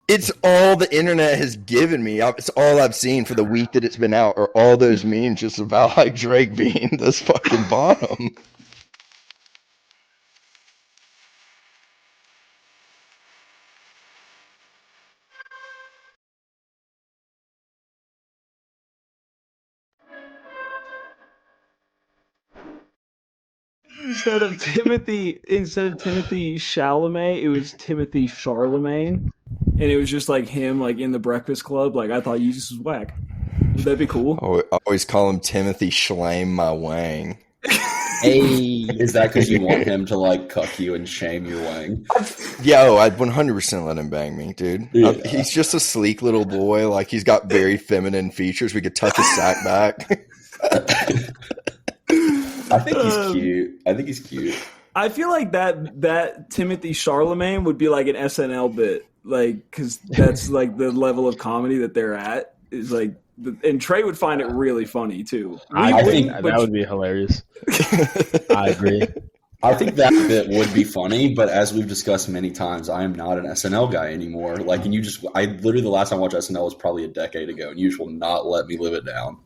It's all the internet has given me. It's all I've seen for the week that it's been out, are all those memes just about like Drake being this fucking bottom. Instead of Timothy Chalamet, it was Timothy Charlemagne, and it was just like him, like in the Breakfast Club. Like I thought Jesus was whack. Would that be cool? I always call him Timothy Schlame my wang. Hey, Is that because you want him to like cuck you and shame your wang? Yo, I'd 100% let him bang me, dude. Yeah. He's just a sleek little boy. Like, he's got very feminine features. We could tuck his sack back. I think he's cute. I feel like that Timothy Charlemagne would be like an SNL bit, like because that's like the level of comedy that they're at. Is like, and Trey would find it really funny too. I think wouldn't, that would be hilarious. I agree. I think that bit would be funny, but as we've discussed many times, I am not an SNL guy anymore. Like, and I literally the last time I watched SNL was probably a decade ago, and you just will not let me live it down.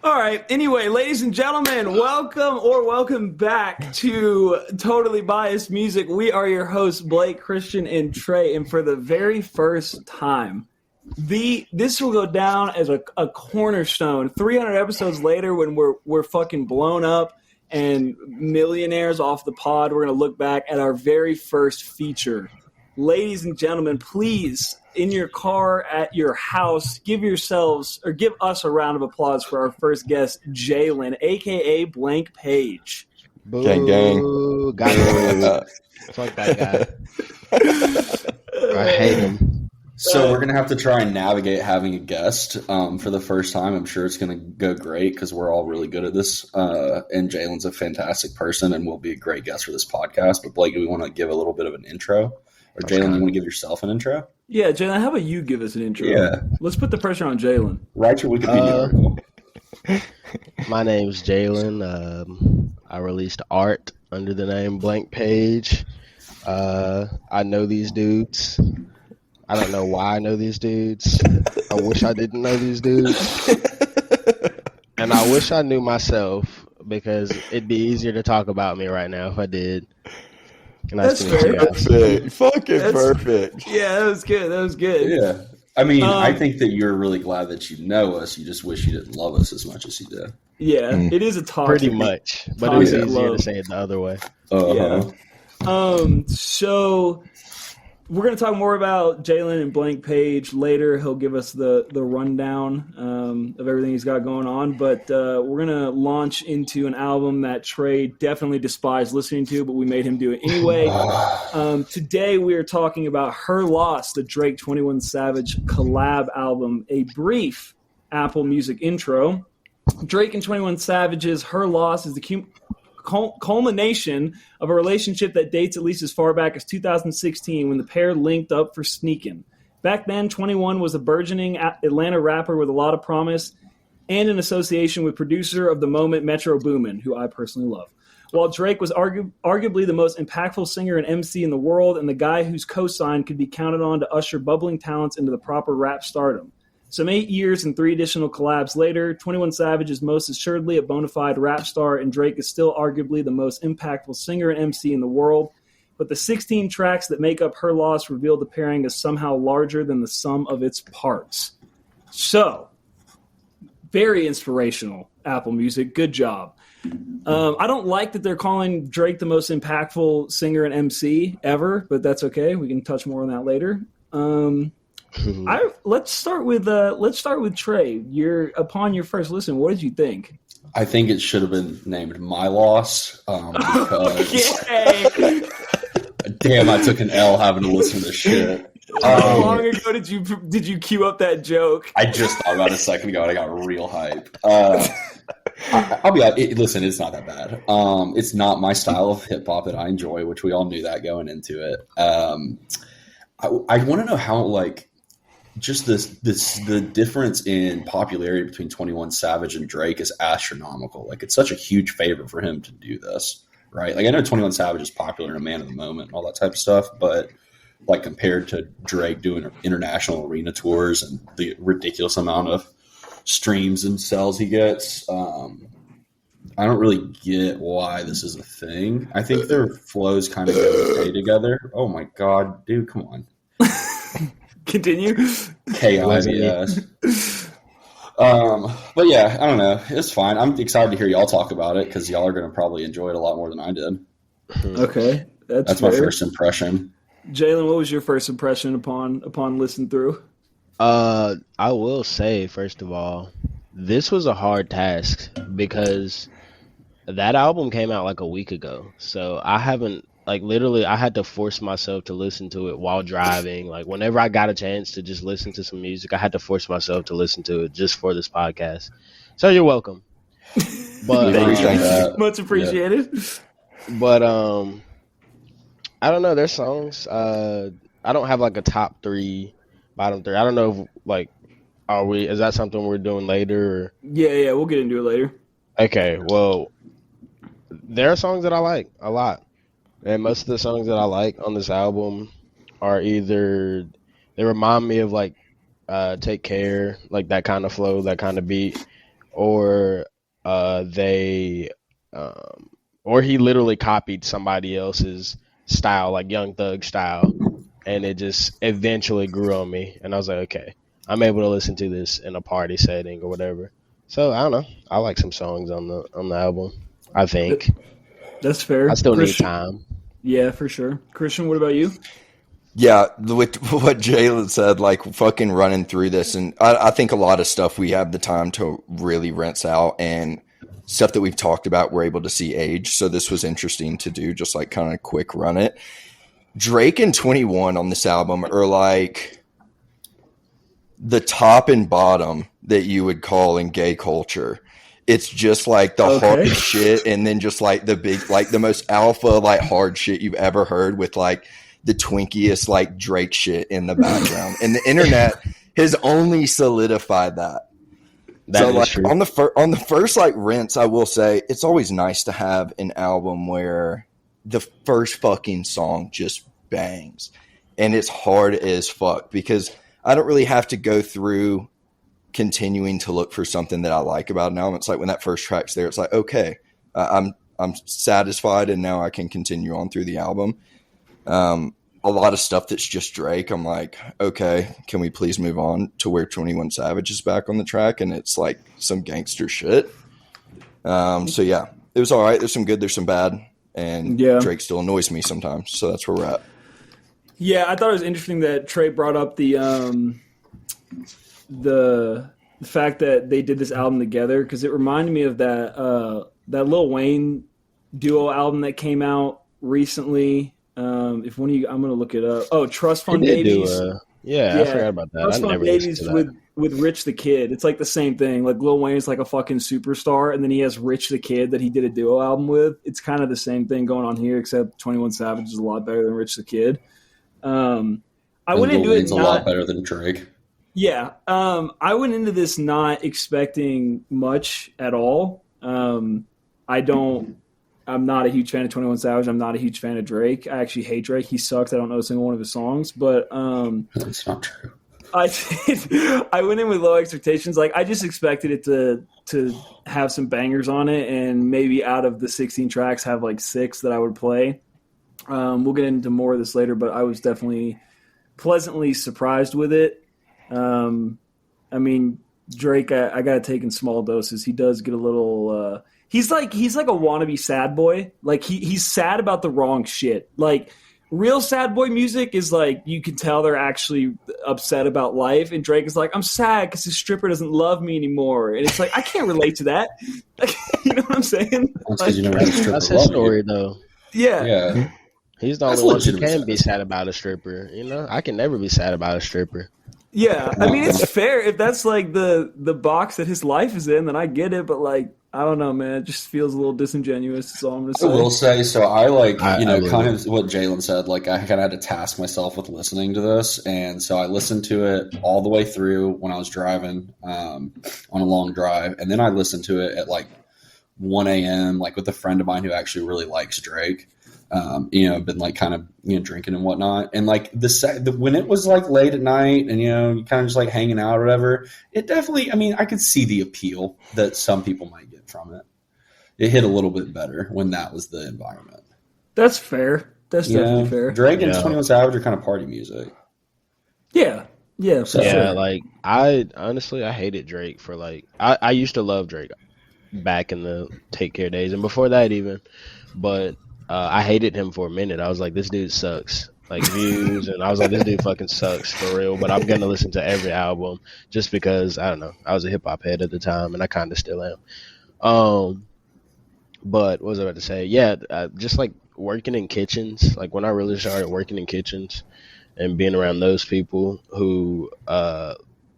All right. Anyway, ladies and gentlemen, welcome back to Totally Biased Music. We are your hosts, Blake, Christian, and Trey, and for the very first time, this will go down as a cornerstone. 300 episodes later, when we're fucking blown up and millionaires off the pod, we're gonna look back at our very first feature. Ladies and gentlemen, please, in your car, at your house, give us a round of applause for our first guest, Jalen, aka Blankpage. Boo, Gang, gang. Got it. Fuck that guy. I hate him. So we're going to have to try and navigate having a guest for the first time. I'm sure it's going to go great because we're all really good at this. And Jalen's a fantastic person and will be a great guest for this podcast. But Blake, do we want to give a little bit of an intro? Or Jalen, you want to give yourself an intro? Yeah, Jalen, how about you give us an intro? Yeah. Let's put the pressure on Jalen. Write your Wikipedia article. My name's Jalen. I released art under the name Blankpage. I know these dudes. I don't know why I know these dudes. I wish I didn't know these dudes. And I wish I knew myself because it'd be easier to talk about me right now if I did. That's fair. Perfect. Fucking perfect. Yeah, that was good. Yeah. I mean, I think that you're really glad that you know us. You just wish you didn't love us as much as you do. Yeah, it is a toxic. Pretty much. But it was toxic easier love. to say it the other way. Uh-huh. Yeah. So we're going to talk more about Jalen and Blankpage later. He'll give us the rundown of everything he's got going on. But we're going to launch into an album that Trey definitely despised listening to, but we made him do it anyway. Today we are talking about Her Loss, the Drake 21 Savage collab album, a brief Apple Music intro. Drake and 21 Savage's Her Loss is the culmination of a relationship that dates at least as far back as 2016 when the pair linked up for Sneakin'. Back then, 21 was a burgeoning Atlanta rapper with a lot of promise and an association with producer of the moment Metro Boomin, who I personally love. While Drake was arguably the most impactful singer and MC in the world and the guy whose cosign could be counted on to usher bubbling talents into the proper rap stardom. Some 8 years and 3 additional collabs later, 21 Savage is most assuredly a bona fide rap star, and Drake is still arguably the most impactful singer and MC in the world. But the 16 tracks that make up Her Loss reveal the pairing as somehow larger than the sum of its parts. So, very inspirational, Apple Music. Good job. I don't like that they're calling Drake the most impactful singer and MC ever, but that's okay. We can touch more on that later. Let's start with Trey. Upon your first listen, what did you think? I think it should have been named My Loss because damn, I took an L having to listen to this shit. How long ago did you queue up that joke? I just thought about it a second ago and I got real hype. I'll be honest, listen, it's not that bad. It's not my style of hip hop that I enjoy, which we all knew that going into it. I want to know how just the difference in popularity between 21 Savage and Drake is astronomical. Like, it's such a huge favor for him to do this, right? Like, I know 21 Savage is popular and a man of the moment and all that type of stuff, but like compared to Drake doing international arena tours and the ridiculous amount of streams and sales he gets. I don't really get why this is a thing. I think their flows kind of go okay together. Oh my god, dude, come on. Continue. KIBS. But yeah, I don't know. It's fine. I'm excited to hear y'all talk about it because y'all are going to probably enjoy it a lot more than I did. Okay, that's my fair. first impression. Jalen, what was your first impression upon listening through? I will say, first of all, this was a hard task because that album came out like a week ago. So I haven't, like, literally, I had to force myself to listen to it while driving. Like, whenever I got a chance to just listen to some music, I had to force myself to listen to it just for this podcast. So you're welcome. But Appreciate that. Much appreciated. But I don't know. There's songs. I don't have like a top three, bottom three. I don't know if, like, is that something we're doing later? Or? Yeah, we'll get into it later. Okay, well, there are songs that I like a lot. And most of the songs that I like on this album are either, they remind me of like Take Care, like that kind of flow, that kind of beat, or or he literally copied somebody else's style, like Young Thug style, and it just eventually grew on me. And I was like, okay, I'm able to listen to this in a party setting or whatever. So I don't know. I like some songs on the album, I think. That's fair. I still need Christian, time. Yeah, for sure. Christian, what about you? Yeah, with what Jalen said, like fucking running through this, and I think a lot of stuff we have the time to really rinse out, and stuff that we've talked about we're able to see age. So this was interesting to do, just like kind of quick run it. Drake and 21 on this album are like the top and bottom that you would call in gay culture. It's just like the hardest shit, and then just like the big, like the most alpha, like hard shit you've ever heard, with like the twinkiest like Drake shit in the background. And the internet has only solidified that. So like true. on the first like rinse, I will say it's always nice to have an album where the first fucking song just bangs, and it's hard as fuck because I don't really have to go through continuing to look for something that I like about an album. It's like when that first track's there, it's like, okay, I'm satisfied, and now I can continue on through the album. A lot of stuff that's just Drake, I'm like, okay, can we please move on to where 21 Savage is back on the track, and it's like some gangster shit. So yeah, it was all right. There's some good, there's some bad, and Drake still annoys me sometimes. So that's where we're at. Yeah, I thought it was interesting that Trey brought up the fact that they did this album together, because it reminded me of that Lil Wayne duo album that came out recently. If one of you, I'm going to look it up. Oh, Trust Fund Babies. I forgot about that. Trust Fund Babies with Rich the Kid. It's like the same thing. Like Lil Wayne's like a fucking superstar, and then he has Rich the Kid that he did a duo album with. It's kind of the same thing going on here, except 21 Savage is a lot better than Rich the Kid. I went into it a lot better than Drake. Yeah, I went into this not expecting much at all. I'm not a huge fan of 21 Savage. I'm not a huge fan of Drake. I actually hate Drake. He sucks. I don't know a single one of his songs. But that's not true. I went in with low expectations. Like I just expected it to have some bangers on it, and maybe out of the 16 tracks have like 6 that I would play. We'll get into more of this later, but I was definitely pleasantly surprised with it. I mean, Drake, I got to take in small doses. He does get a little. He's like a wannabe sad boy. Like he's sad about the wrong shit. Like real sad boy music is like you can tell they're actually upset about life, and Drake is like, I'm sad because his stripper doesn't love me anymore, and it's like I can't relate to that. Like, you know what I'm saying? That's his story, though. Yeah. He's the only one who can be sad about a stripper. You know, I can never be sad about a stripper. Yeah, I mean, it's fair. If that's like the box that his life is in, then I get it. But like, I don't know, man. It just feels a little disingenuous. That's all I'm going to say. I will say, so I kind of what Jalen said. Like, I kind of had to task myself with listening to this. And so I listened to it all the way through when I was driving on a long drive. And then I listened to it at like 1 a.m., like with a friend of mine who actually really likes Drake. been like kind of drinking and whatnot, and like when it was like late at night and you kind of just like hanging out or whatever, it definitely. I mean, I could see the appeal that some people might get from it. It hit a little bit better when that was the environment. That's fair. That's definitely fair. Drake and 21 Savage are kind of party music. Yeah, for sure. Like I hated Drake for like I used to love Drake back in the Take Care days and before that even, but I hated him for a minute. I was like, this dude sucks. Like views, and I was like, this dude fucking sucks for real. But I'm gonna listen to every album just because I don't know. I was a hip hop head at the time, and I kind of still am. But what was I about to say? Yeah, just like working in kitchens. Like when I really started working in kitchens and being around those people who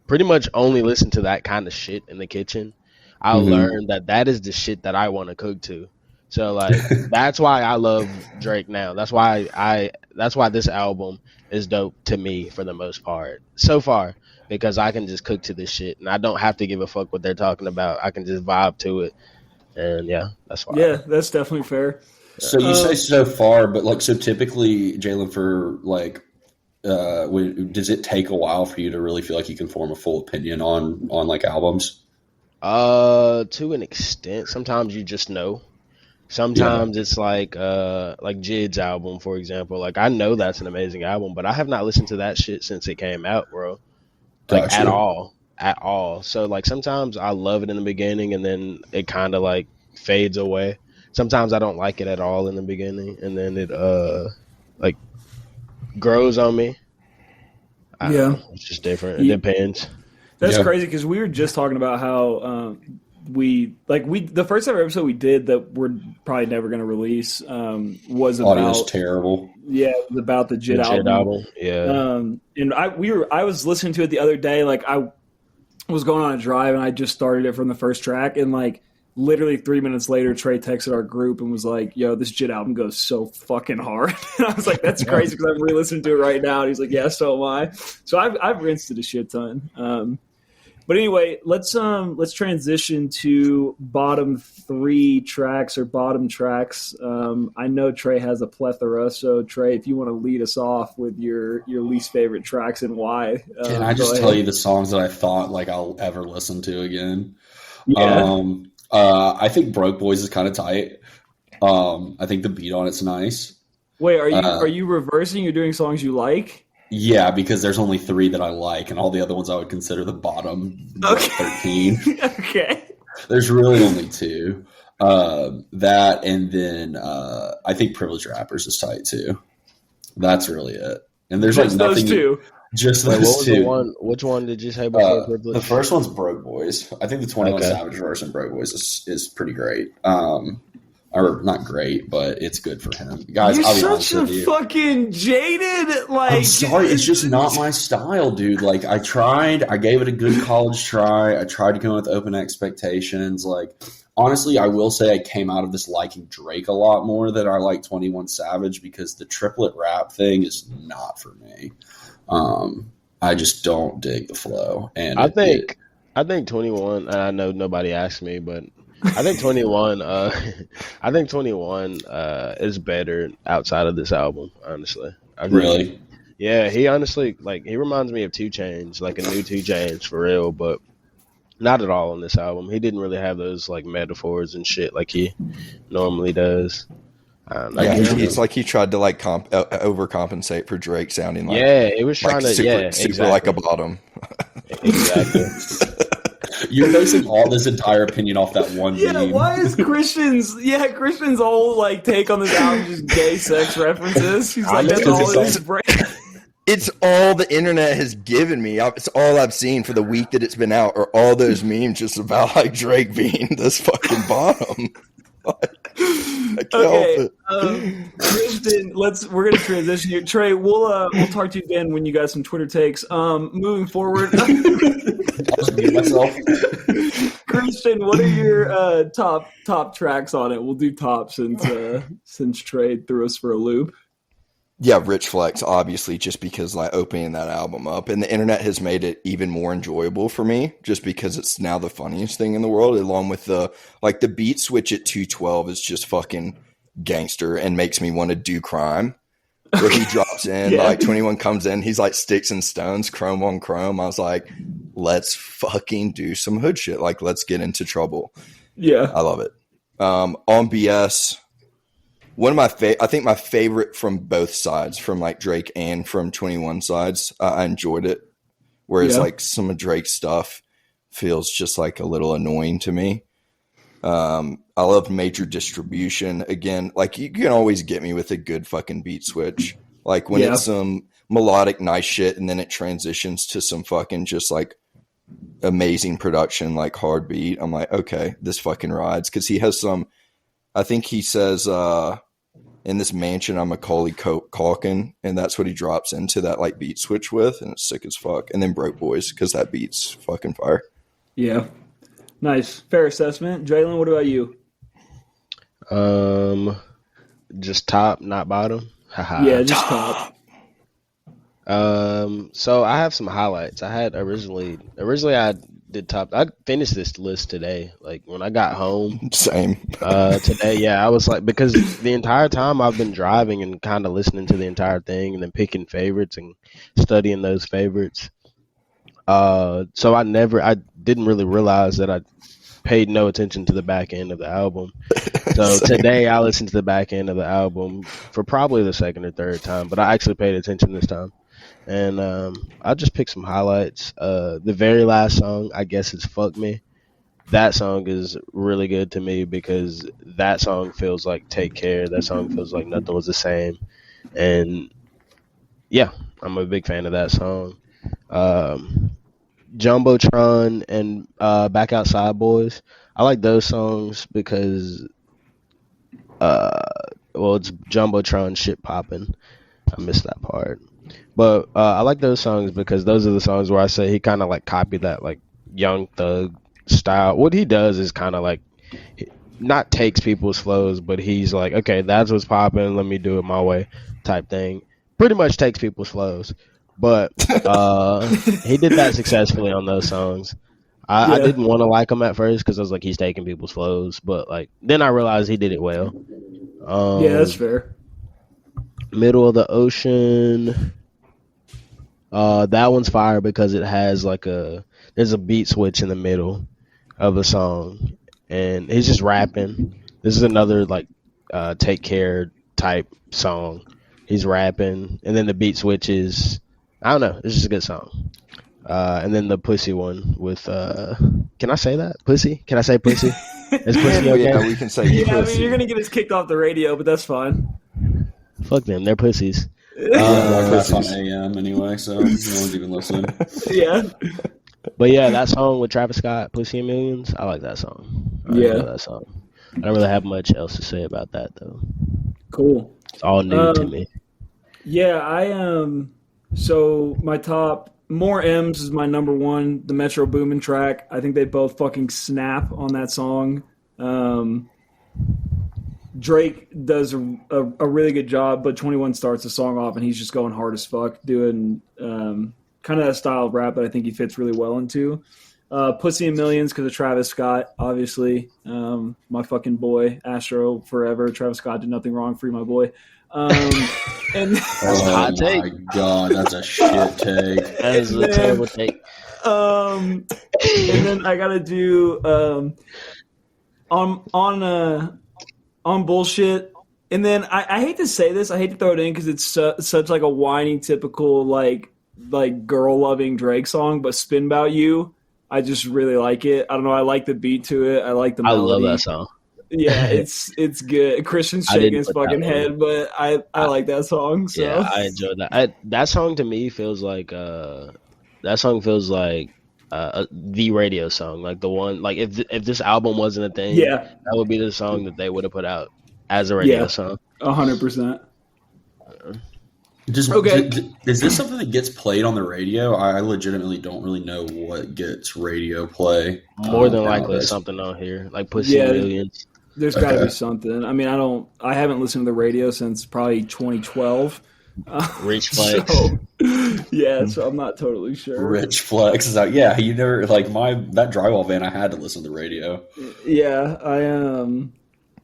pretty much only listen to that kind of shit in the kitchen, I learned that is the shit that I want to cook to. So like that's why I love Drake now. That's why this album is dope to me for the most part so far, because I can just cook to this shit and I don't have to give a fuck what they're talking about. I can just vibe to it. And yeah, that's why. Yeah, that's definitely fair. So you say so far, but like, so typically, Jalen, for like, does it take a while for you to really feel like you can form a full opinion on like albums? To an extent. Sometimes you just know. Sometimes it's like Jid's album, for example. Like I know that's an amazing album, but I have not listened to that shit since it came out, bro. Like Gotcha. at all. So like sometimes I love it in the beginning and then it kind of like fades away. Sometimes I don't like it at all in the beginning and then it like grows on me. I don't know. It's just different. It depends. That's crazy because we were just talking about how the first ever episode we did that we're probably never going to release was about Audio's terrible. Yeah, it was about the Jid album. Yeah. And I was listening to it the other day. Like I was going on a drive and I just started it from the first track, and like literally 3 minutes later, Trey texted our group and was like, "Yo, this Jid album goes so fucking hard." And I was like, "That's crazy," because I'm re-listening to it right now. And he's like, "Yeah, so am I." So I've rinsed it a shit ton. But anyway, let's transition to bottom three tracks or bottom tracks. I know Trey has a plethora, so Trey, if you want to lead us off with your least favorite tracks and why. Can I just tell you the songs that I thought like I'll ever listen to again? Yeah. I think Broke Boys is kind of tight. I think the beat on it's nice. Wait, are you reversing? You're doing songs you like? Yeah, because there's only 3 that I like, and all the other ones I would consider the bottom 13. Okay. There's really only 2. That, and then I think Privileged Rappers is tight too. That's really it. And there's just like nothing. Those 2. Just Wait, those what was 2. the one? Which one did you say before Privilege? The first one's Broke Boys. I think the 21 Okay. Savage version Broke Boys is pretty great. Or not great, but it's good for him. Guys, You're I'll be honest such with a you. fucking jaded, like. I'm sorry, it's just not my style, dude. Like, I gave it a good college try. I tried to go with open expectations. Like, honestly, I will say I came out of this liking Drake a lot more than I like 21 Savage, because the triplet rap thing is not for me. I just don't dig the flow. And I think 21, and I know nobody asked me, but I think 21 is better outside of this album, honestly. Really? Yeah, he honestly, like, he reminds me of 2 Chainz, like a new 2 Chainz for real, but not at all on this album. He didn't really have those like metaphors and shit like he normally does. I don't know. Yeah, it's like he tried to like overcompensate for Drake sounding like it was trying to super exactly. like a bottom. Exactly. You're basing all this entire opinion off that one Yeah, meme. why is Christian's whole like take on this album just gay sex references? He's like, that's all it is. It's all the internet has given me. It's all I've seen for the week that it's been out, or all those memes just about like Drake being this fucking bottom. I can't help it. Christian, we're gonna transition here. Trey, we'll talk to you again when you got some Twitter takes. Moving forward. I'll just mute myself. Christian, what are your top tracks on it? We'll do top since Trey threw us for a loop. Yeah, Rich Flex, obviously, just because like opening that album up, and the internet has made it even more enjoyable for me, just because it's now the funniest thing in the world. Along with the beat switch at 212 is just fucking gangster and makes me want to do crime. Where he drops in, Yeah. like 21 comes in, he's like sticks and stones, chrome on chrome. I was like, let's fucking do some hood shit. Like, let's get into trouble. Yeah. I love it. On BS, one of my I think my favorite from both sides, from like Drake and from 21 sides, I enjoyed it. Whereas like some of Drake's stuff feels just like a little annoying to me. I love Major Distribution. Again, like you can always get me with a good fucking beat switch. Like when it's some melodic nice shit and then it transitions to some fucking just like amazing production, like hard beat. I'm like, okay, this fucking rides. Cause he has some, I think he says, in this mansion, I'm Macaulay Culkin, and that's what he drops into that like beat switch with, and it's sick as fuck. And then Broke Boys, cause that beat's fucking fire. Yeah. Nice. Fair assessment. Jalen, what about you? Just top, not bottom. Yeah, just top. So I have some highlights. I had originally I did top. I finished this list today. Like when I got home. Same. Today, yeah, I was like, because the entire time I've been driving and kind of listening to the entire thing and then picking favorites and studying those favorites. So I didn't really realize that I paid no attention to the back end of the album. So today I listened to the back end of the album for probably the second or third time, but I actually paid attention this time. And I just picked some highlights. The very last song, I guess, is Fuck Me. That song is really good to me because that song feels like Take Care. That song feels like Nothing Was the Same. And yeah, I'm a big fan of that song. Jumbotron and Back Outside Boys. I like those songs because, it's Jumbotron shit popping. I missed that part. But I like those songs because those are the songs where I say he kind of like copied that like Young Thug style. What he does is kind of like not takes people's flows, but he's like, okay, that's what's popping. Let me do it my way type thing. Pretty much takes people's flows. But he did that successfully on those songs. I didn't want to like him at first because I was like, he's taking people's flows. But like then I realized he did it well. Yeah, that's fair. Middle of the Ocean. That one's fire because it has like there's a beat switch in the middle of the song, and he's just rapping. This is another like Take Care type song. He's rapping, and then the beat switches. I don't know. It's just a good song. And then the Pussy one with can I say that? Pussy? Can I say pussy? Is pussy okay? Yeah, we can say Yeah, I pussy. mean, you're gonna get us kicked off the radio, but that's fine. Fuck them. They're pussies. That's on AM anyway, so no one's even listening. Yeah. But yeah, that song with Travis Scott, Pussy and Millions, I like that song. I love that song. I don't really have much else to say about that though. Cool. It's all new to me. Yeah, so my top, More M's is my number one, the Metro Boomin track. I think they both fucking snap on that song. Drake does a really good job, but 21 starts the song off and he's just going hard as fuck, doing kind of that style of rap that I think he fits really well into. Pussy and Millions because of Travis Scott, obviously. My fucking boy, Astro forever. Travis Scott did nothing wrong, free my boy. And That's a hot take. My God, that's a shit take. That is a terrible take. And then I gotta do on bullshit. And then I hate to say this, I hate to throw it in because it's such like a whiny, typical like girl loving Drake song. But Spin About You, I just really like it. I don't know. I like the beat to it. I like the melody. I love that song. Yeah, it's good. Christian's shaking his fucking head, but I like that song. So. Yeah, I enjoyed that. That song to me feels like the radio song, like the one, like if this album wasn't a thing, that would be the song that they would have put out as a radio song. 100%. Is this something that gets played on the radio? I legitimately don't really know what gets radio play. More than likely, it's something on here, like Pussy and Millions. There's got to be something. I mean, I haven't listened to the radio since probably 2012. Rich Flex. So I'm not totally sure. Rich Flex is out. Yeah, you never like that drywall van. I had to listen to the radio. Yeah,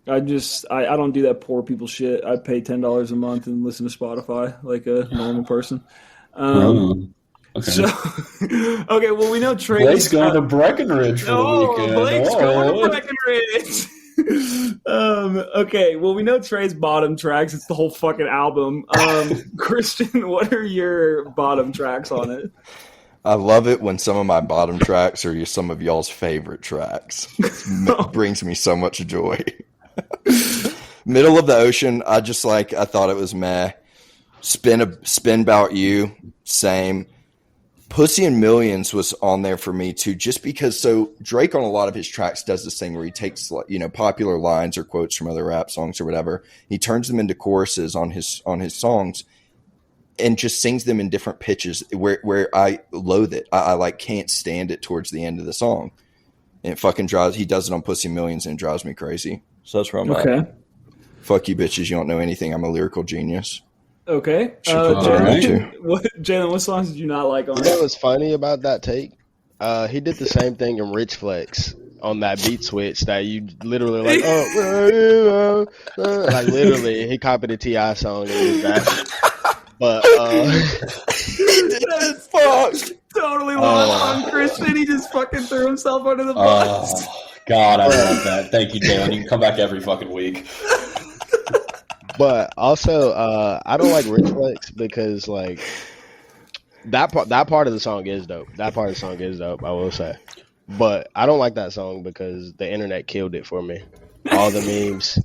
I don't do that poor people shit. I pay $10 a month and listen to Spotify like a normal person. Oh, okay. So, okay, well, we know Trey's Blake's going to Breckenridge for the weekend. Blake's going to Breckenridge. Okay, well, we know Trey's bottom tracks. It's the whole fucking album. Christian, what are your bottom tracks on it? I love it when some of my bottom tracks are some of y'all's favorite tracks. It brings me so much joy. Middle of the Ocean, I thought it was meh. Spin About You, same. Pussy and Millions was on there for me too, just because. So Drake on a lot of his tracks does this thing where he takes popular lines or quotes from other rap songs or whatever, he turns them into choruses on his songs, and just sings them in different pitches. Where I loathe it, I can't stand it towards the end of the song, and it fucking drives. He does it on Pussy and Millions, and it drives me crazy. So that's where I'm at. Fuck you, bitches! You don't know anything. I'm a lyrical genius. Okay. Jalen, what songs did you not like on it? You know what's funny about that take? He did the same thing in Rich Flex on that beat switch that you literally like, like literally, he copied a T.I. song and did that. But, that's fucked. Totally lost on Christian. He just fucking threw himself under the bus. God, I love that. Thank you, Jalen. You can come back every fucking week. But also, I don't like Rich Flex because like that part of the song is dope. That part of the song is dope, I will say. But I don't like that song because the internet killed it for me. All the memes.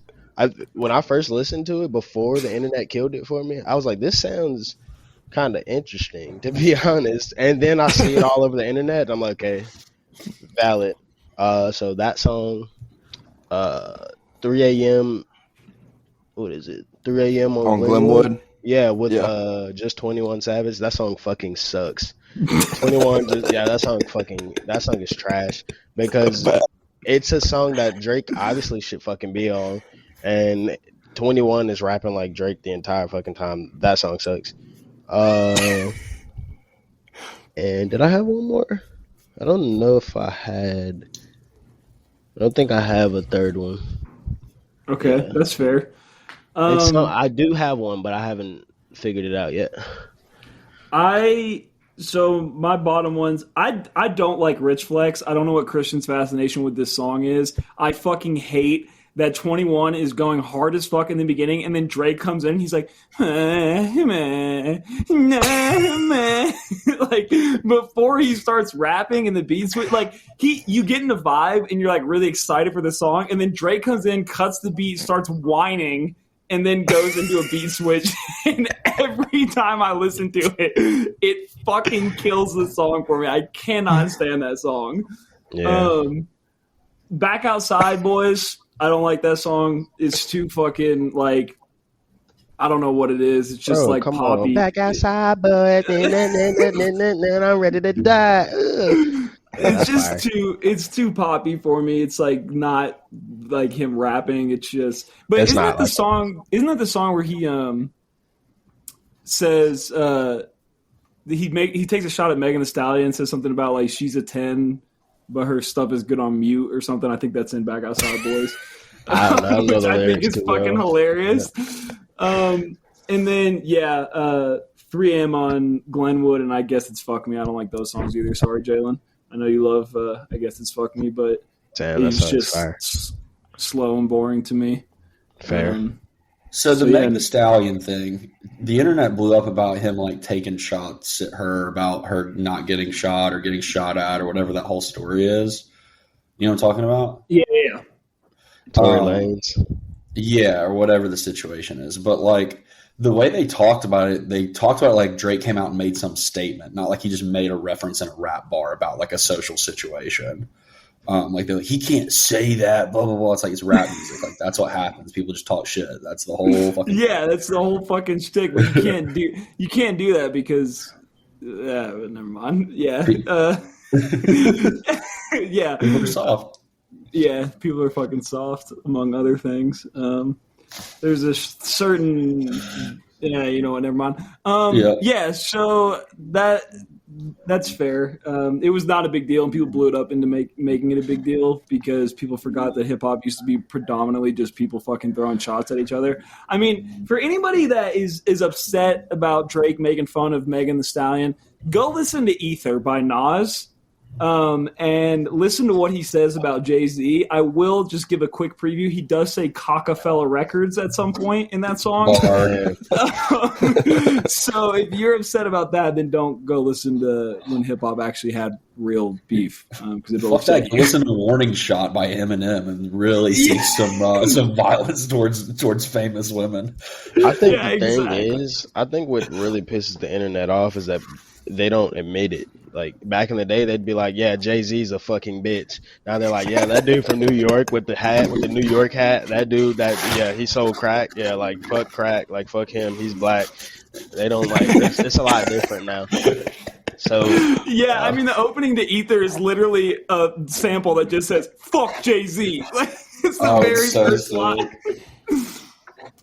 When I first listened to it before the internet killed it for me, I was like, this sounds kind of interesting, to be honest. And then I see it all over the internet. I'm like, okay, valid. So that song, 3 a.m. What is it? 3 a.m. on Glenwood? Yeah, with just 21 Savage. That song fucking sucks. 21, that song is trash because it's a song that Drake obviously should fucking be on, and 21 is rapping like Drake the entire fucking time. That song sucks. And did I have one more? I don't know if I had. I don't think I have a third one. Okay, that's fair. I do have one, but I haven't figured it out yet. So my bottom ones, I don't like Rich Flex. I don't know what Christian's fascination with this song is. I fucking hate that 21 is going hard as fuck in the beginning, and then Drake comes in and he's like, like before he starts rapping and the beats, like you get in the vibe and you're like really excited for the song, and then Drake comes in, cuts the beat, starts whining, and then goes into a beat switch. And every time I listen to it, it fucking kills the song for me. I cannot stand that song. Yeah. Back Outside Boys, I don't like that song. It's too fucking like, I don't know what it is. It's just like poppy. On. Back outside, boys. I'm ready to die. Ugh. It's too poppy for me. It's like not like him rapping. It's just, but isn't that the song where he says he takes a shot at Megan Thee Stallion and says something about like she's a 10 but her stuff is good on mute or something. I think that's in Back Outside Boys. I don't know. Which I think is fucking hilarious. Yeah. And then 3 a.m. on Glenwood, and I Guess It's Fuck Me. I don't like those songs either. Sorry, Jalen. I know you love I Guess It's Fuck Me, but it's just slow and boring to me. Fair. So the Megan Thee Stallion thing, the internet blew up about him like taking shots at her, about her not getting shot or getting shot at or whatever that whole story is. You know what I'm talking about? Yeah. Tory Lanez. Yeah, or whatever the situation is. But like the way they talked about it like Drake came out and made some statement, not like he just made a reference in a rap bar about like a social situation. Like they're like, he can't say that, blah blah blah. It's like it's rap music. Like that's what happens. People just talk shit. That's the whole fucking that's the whole fucking shtick. But you can't do that because never mind. Yeah. Yeah. People are soft. Yeah, people are fucking soft, among other things. There's a certain, you know what? Never mind. So That's fair. It was not a big deal, and people blew it up into making it a big deal because people forgot that hip hop used to be predominantly just people fucking throwing shots at each other. I mean, for anybody that is upset about Drake making fun of Megan Thee Stallion, go listen to Ether by Nas. And listen to what he says about Jay-Z. I will just give a quick preview. He does say Cockafella Records at some point in that song. So if you're upset about that, then don't go listen to when hip hop actually had real beef. Fuck that. Listen to Warning Shot by Eminem and really see some violence towards famous women. I think thing is, I think what really pisses the internet off is that they don't admit it. Like back in the day, they'd be like, "Yeah, Jay-Z's a fucking bitch." Now they're like, "Yeah, that dude from New York with the New York hat, that dude, he sold crack. Yeah, like fuck crack, like fuck him, he's black." They don't like it's a lot different now. So yeah, I mean, the opening to Ether is literally a sample that just says "fuck Jay-Z." Like, it's the very first line.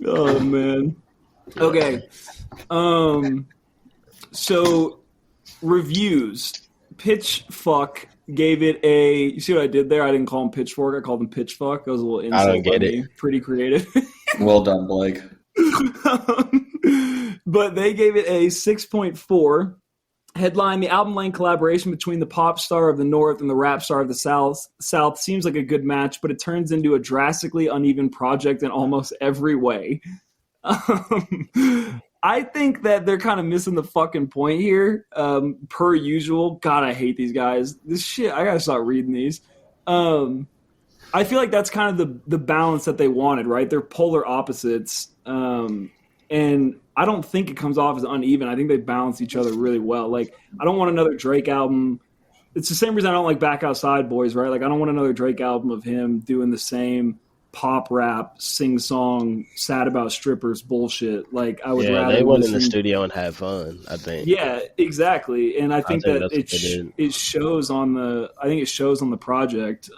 Oh man. Okay. So. Reviews. Pitchfuck gave it a. You see what I did there? I didn't call him Pitchfork. I called him Pitchfuck. That was a little insult. I don't get it. Pretty creative. Well done, Blake. But they gave it a 6.4. Headline: the album-length collaboration between the pop star of the North and the rap star of the South seems like a good match, but it turns into a drastically uneven project in almost every way. I think that they're kind of missing the fucking point here. Per usual. God, I hate these guys. This shit, I gotta start reading these. I feel like that's kind of the balance that they wanted, right? They're polar opposites. And I don't think it comes off as uneven. I think they balance each other really well. Like, I don't want another Drake album. It's the same reason I don't like Back Outside Boys, right? Like, I don't want another Drake album of him doing the same pop rap, sing song, sad about strippers bullshit. Like, I would rather they went in the studio and had fun, I think. Yeah, exactly. And I think that it shows on the project.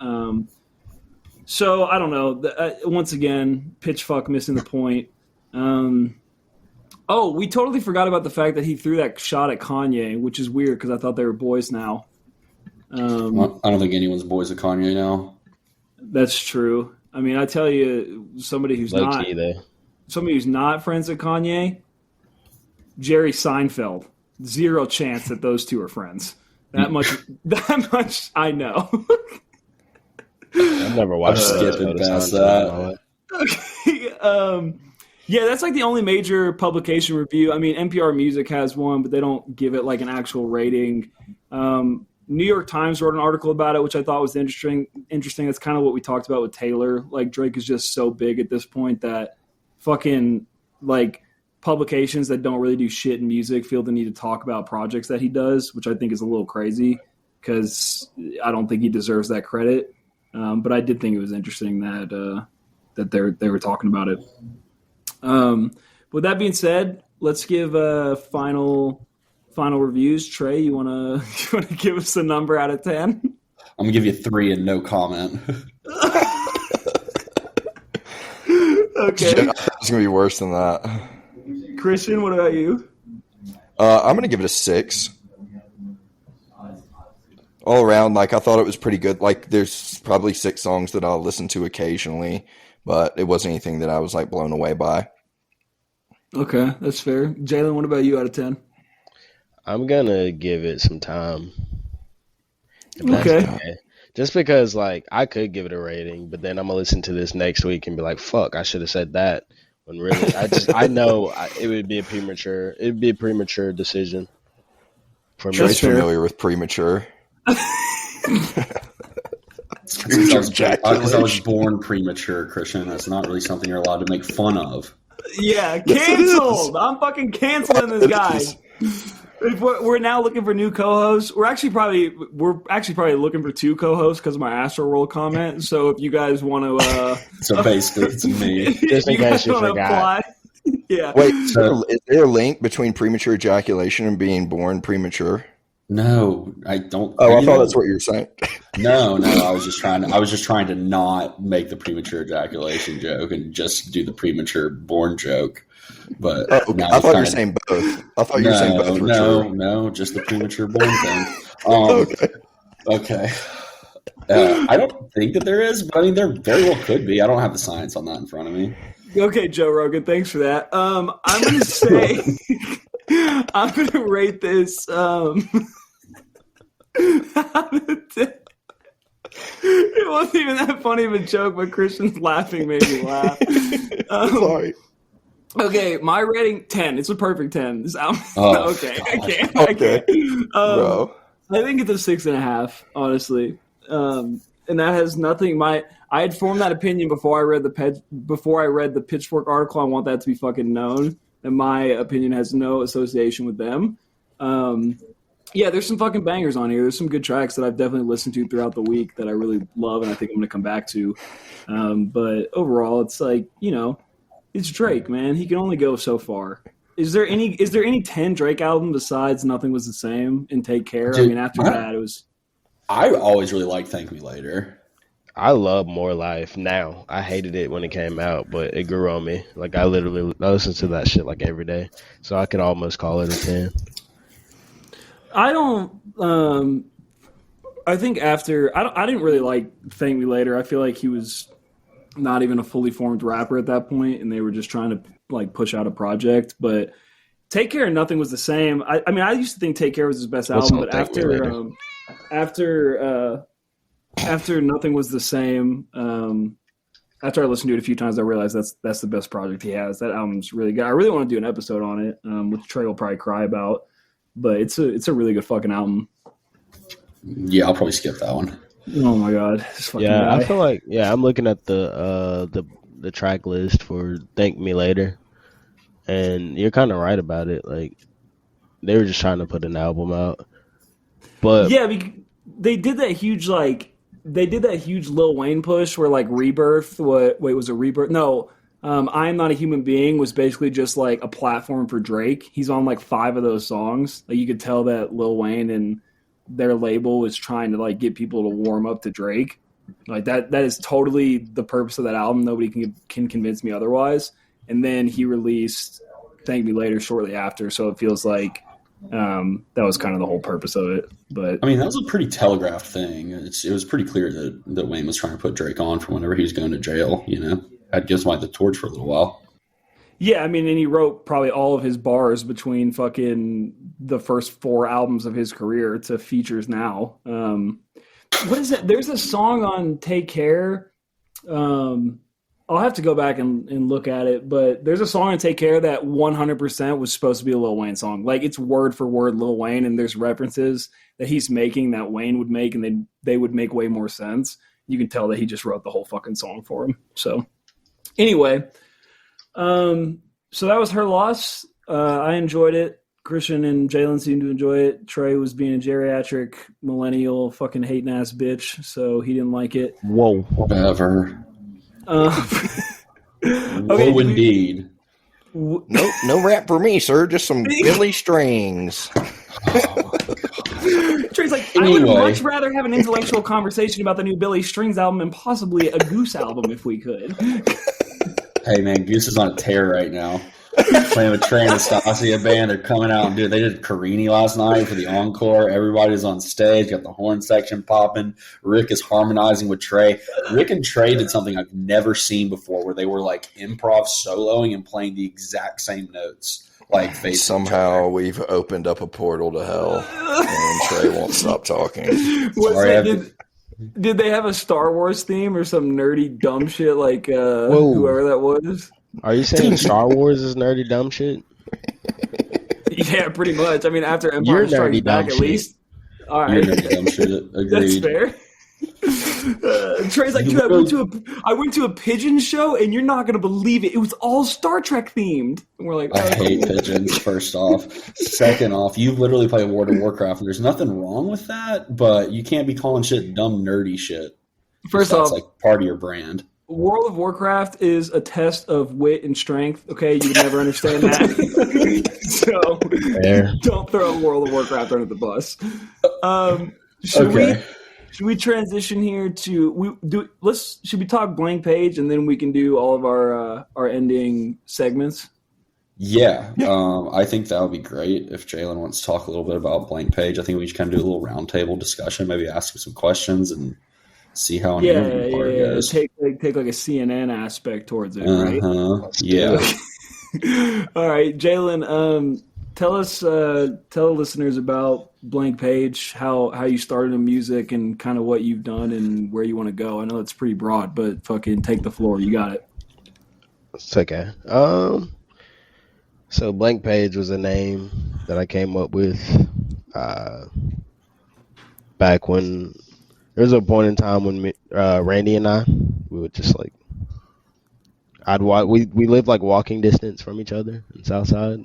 So I don't know. Once again, Pitchfuck missing the point. We totally forgot about the fact that he threw that shot at Kanye, which is weird because I thought they were boys now. I don't think anyone's boys with Kanye now. That's true. I mean, I tell you, somebody who's not friends with Kanye, Jerry Seinfeld. Zero chance that those two are friends. That much I know. I've never watched that. Okay. Yeah, that's like the only major publication review. I mean, NPR Music has one, but they don't give it like an actual rating. New York Times wrote an article about it, which I thought was interesting. That's kind of what we talked about with Taylor. Like, Drake is just so big at this point that fucking like publications that don't really do shit in music feel the need to talk about projects that he does, which I think is a little crazy because I don't think he deserves that credit. But I did think it was interesting that they were talking about it. With that being said, let's give final reviews. Trey, you wanna give us a number out of 10? I'm gonna give you 3 and no comment. Okay. It's gonna be worse than that. Christian, what about you? I'm gonna give it a 6. All around, like, I thought it was pretty good. Like, there's probably 6 songs that I'll listen to occasionally, but it wasn't anything that I was like blown away by. Okay, that's fair. Jalen, what about you out of 10? I'm gonna give it some time. Okay. Just because, like, I could give it a rating, but then I'm gonna listen to this next week and be like, "Fuck, I should have said that." When really, I know it would be a premature decision for me. Trey's familiar with premature. Because I was born premature, Christian. That's not really something you're allowed to make fun of. Yeah, canceled. I'm fucking canceling this guy. We're now looking for new co-hosts. We're actually probably looking for 2 co-hosts because of my Astroworld comment. So if you guys want to, so basically it's me. Just in case you forgot. Yeah. Wait, so is there a link between premature ejaculation and being born premature? No, I don't. Oh, I you thought know- that's what you were saying. No, I was just trying to not make the premature ejaculation joke and just do the premature born joke. But Oh, okay. now I it's thought you were kinda- saying both. I thought you were saying both were true. No, just the premature born thing. Okay. Okay. I don't think that there is, but I mean, there very well could be. I don't have the science on that in front of me. Okay, Joe Rogan, thanks for that. I'm gonna say I'm gonna rate this. It wasn't even that funny of a joke, but Christian's laughing made me laugh. Sorry. Okay, my rating 10. It's a perfect 10. This album. Oh, okay, God. I can't. Bro. I think it's a 6.5, honestly. And that has nothing. I had formed that opinion before I read the Pitchfork article. I want that to be fucking known. And my opinion has no association with them. Yeah, there's some fucking bangers on here. There's some good tracks that I've definitely listened to throughout the week that I really love and I think I'm going to come back to. But overall, it's like, it's Drake, man. He can only go so far. Is there any 10 Drake album besides Nothing Was the Same and Take Care? Dude, I mean, after that, it was... I always really liked Thank Me Later. I love More Life now. I hated it when it came out, but it grew on me. Like, I listen to that shit like every day. So I could almost call it a 10. I don't. I think after I didn't really like Thank Me Later. I feel like he was not even a fully formed rapper at that point, and they were just trying to like push out a project. But Take Care and Nothing Was the Same. I mean, I used to think Take Care was his best album, but after Nothing Was the Same, after I listened to it a few times, I realized that's the best project he has. That album's really good. I really want to do an episode on it, which Trey will probably cry about. But it's a really good fucking album. Yeah, I'll probably skip that one. Oh my god, this fucking Yeah, guy. I feel like I'm looking at the track list for Thank Me Later, and you're kind of right about it. Like, they were just trying to put an album out, but yeah, they did that huge Lil Wayne push where like Rebirth. Was it Rebirth? No. I Am Not a Human Being was basically just like a platform for Drake. He's on like 5 of those songs. Like, you could tell that Lil Wayne and their label was trying to like get people to warm up to Drake. Like that is totally the purpose of that album. Nobody can convince me otherwise. And then he released Thank Me Later shortly after, so it feels like that was kind of the whole purpose of it. But I mean, that was a pretty telegraphed thing. It was pretty clear that Wayne was trying to put Drake on from whenever he was going to jail, I'd give somebody the torch for a little while. yeah, I mean, and he wrote probably all of his bars between fucking the first 4 albums of his career to features now. What is it? There's a song on Take Care. I'll have to go back and look at it, but there's a song on Take Care that 100% was supposed to be a Lil Wayne song. Like, it's word for word Lil Wayne, and there's references that he's making that Wayne would make, and they would make way more sense. You can tell that he just wrote the whole fucking song for him. So anyway, so that was her loss. I enjoyed it. Christian and Jalen seemed to enjoy it. Trey was being a geriatric millennial fucking hating ass bitch, so he didn't like it. whoa. Whatever. Okay, Oh, indeed. No rap for me, sir. Just some Billy Strings. Trey's like, I would Anyway. much rather have an intellectual conversation about the new Billy Strings album and possibly a Goose album if we could. Hey, man, Goose is on a tear right now. Playing with Trey and Anastasia band. They're coming out and they did Carini last night for the encore. Everybody's on stage, got the horn section popping. Rick is harmonizing with Trey. Rick and Trey did something I've never seen before where they were like improv soloing and playing the exact same notes. Like facing Somehow we've opened up a portal to hell, and Trey won't stop talking. Did they have a Star Wars theme or some nerdy dumb shit like whoever that was? Are you saying Star Wars is nerdy dumb shit? Yeah, pretty much. I mean, after You're Empire Strikes nerdy Back, dumb at shit. least. All You're right, nerdy dumb shit. Agreed. that's fair. Trey's like, dude, I went to a pigeon show, and you're not gonna believe it. It was all Star Trek themed. And we're like, I hate pigeons, first off. Second off, you literally play World of Warcraft, and there's nothing wrong with that, but you can't be calling shit dumb, nerdy shit. First That's off, like part of your brand. World of Warcraft is a test of wit and strength. Okay, you would never understand that. So Fair. don't throw World of Warcraft under the bus. Should Okay. we transition here to should we talk Blank Page and then we can do all of our ending segments? Yeah, I think that would be great if Jalen wants to talk a little bit about Blank Page. I think we should kind of do a little roundtable discussion, maybe ask him some questions and see how an interview part goes. Take like a CNN aspect towards it, right? Yeah. All right, Jalen. Tell the listeners about Blank Page, how you started in music, and kind of what you've done and where you want to go. I know it's pretty broad, but fucking take the floor. You got it. It's okay. So Blank Page was a name that I came up with back when there was a point in time when Randy and I, we would just like we lived like walking distance from each other in Southside.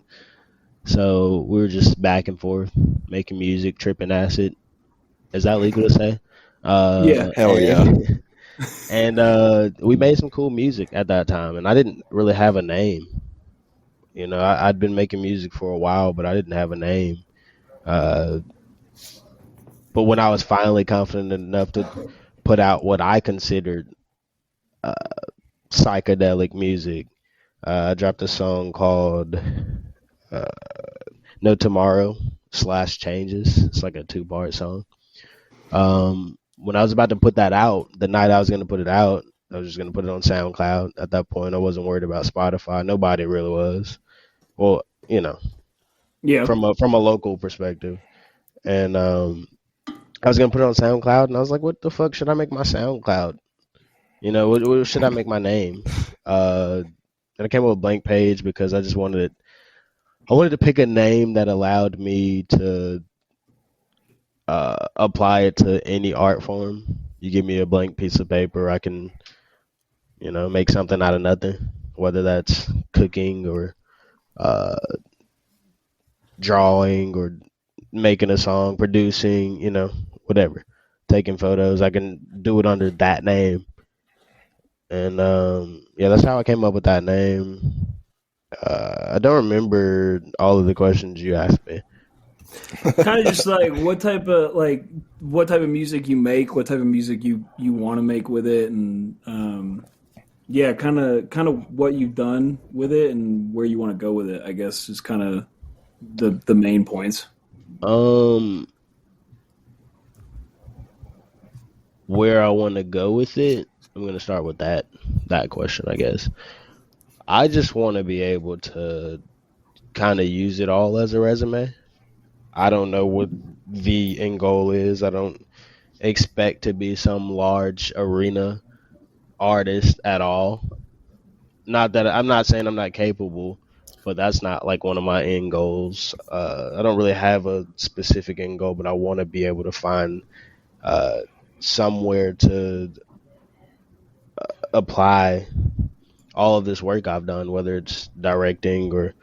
So we were just back and forth making music, tripping acid. Is that legal to say? Yeah. Hell yeah. And we made some cool music at that time, and I didn't really have a name. You know, I'd been making music for a while, but I didn't have a name. But when I was finally confident enough to put out what I considered psychedelic music, I dropped a song called No Tomorrow / Changes. It's like a 2-part song. When I was about to put that out, the night I was going to put it out, I was just going to put it on SoundCloud. At that point, I wasn't worried about Spotify. Nobody really was. Well, you know, Yeah. from a local perspective. And I was going to put it on SoundCloud, and I was like, what the fuck should I make my SoundCloud? You know, what should I make my name? And I came up with Blank Page because I just wanted to pick a name that allowed me to apply it to any art form. You give me a blank piece of paper, I can, you know, make something out of nothing, whether that's cooking or drawing or making a song, producing, you know, whatever, taking photos. I can do it under that name. And yeah, that's how I came up with that name. I don't remember all of the questions you asked me. Kind of just like what type of music you make, what type of music you want to make with it, and yeah, kind of what you've done with it and where you want to go with it. I guess is kind of the main points. Where I want to go with it, I'm going to start with that question, I guess. I just want to be able to kind of use it all as a resume. I don't know what the end goal is. I don't expect to be some large arena artist at all. Not that I'm not saying I'm not capable, but that's not like one of my end goals. I don't really have a specific end goal, but I want to be able to find somewhere to apply all of this work I've done, whether it's directing or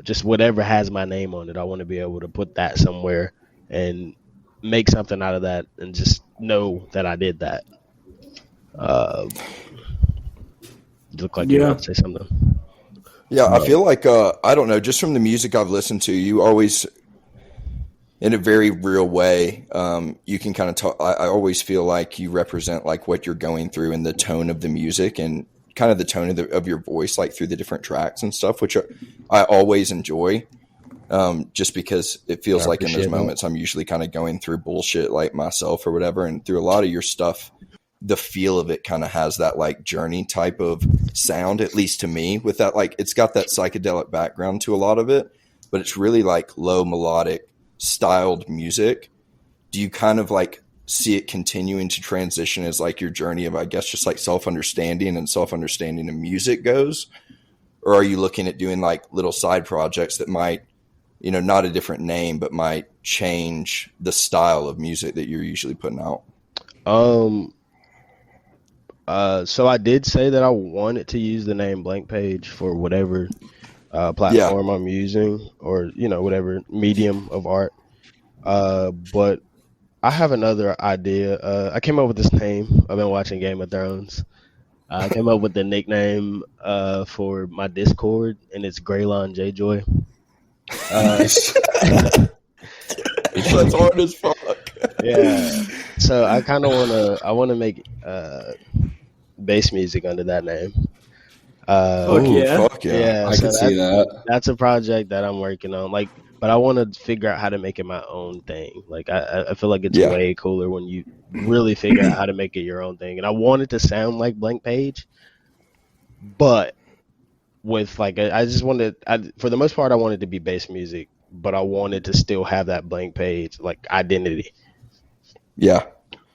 just whatever has my name on it. I want to be able to put that somewhere and make something out of that and just know that I did that. You look like you want to say something. Yeah, I feel like, I don't know, just from the music I've listened to, you always, in a very real way, you can kind of talk. I always feel like you represent like what you're going through and the tone of the music and kind of the tone of your voice, like through the different tracks and stuff, which I always enjoy, just because it feels like in those moments I'm usually kind of going through bullshit like myself or whatever. And through a lot of your stuff, the feel of it kind of has that like journey type of sound, at least to me, with that, like, it's got that psychedelic background to a lot of it, but it's really like low melodic styled music. Do you kind of like see it continuing to transition as like your journey of, I guess, just like self-understanding of music goes? Or are you looking at doing like little side projects that might, you know, not a different name, but might change the style of music that you're usually putting out? So I did say that I wanted to use the name Blank Page for whatever platform I'm using, or, you know, whatever medium of art. But I have another idea. I came up with this name. I've been watching Game of Thrones, I came up with the nickname for my Discord, and it's Greylon J Joy. That's hard as fuck. Yeah. So I kind of wanna make bass music under that name. Fuck Ooh, yeah. fuck yeah. Yeah, I so could see that. that's a project that I'm working on. Like, but I want to figure out how to make it my own thing. Like, I feel like it's Yeah. way cooler when you really figure out how to make it your own thing. And I want it to sound like Blank Page, but with like I just wanted, for the most part, I wanted to be bass music, but I wanted to still have that Blank Page like identity. Yeah.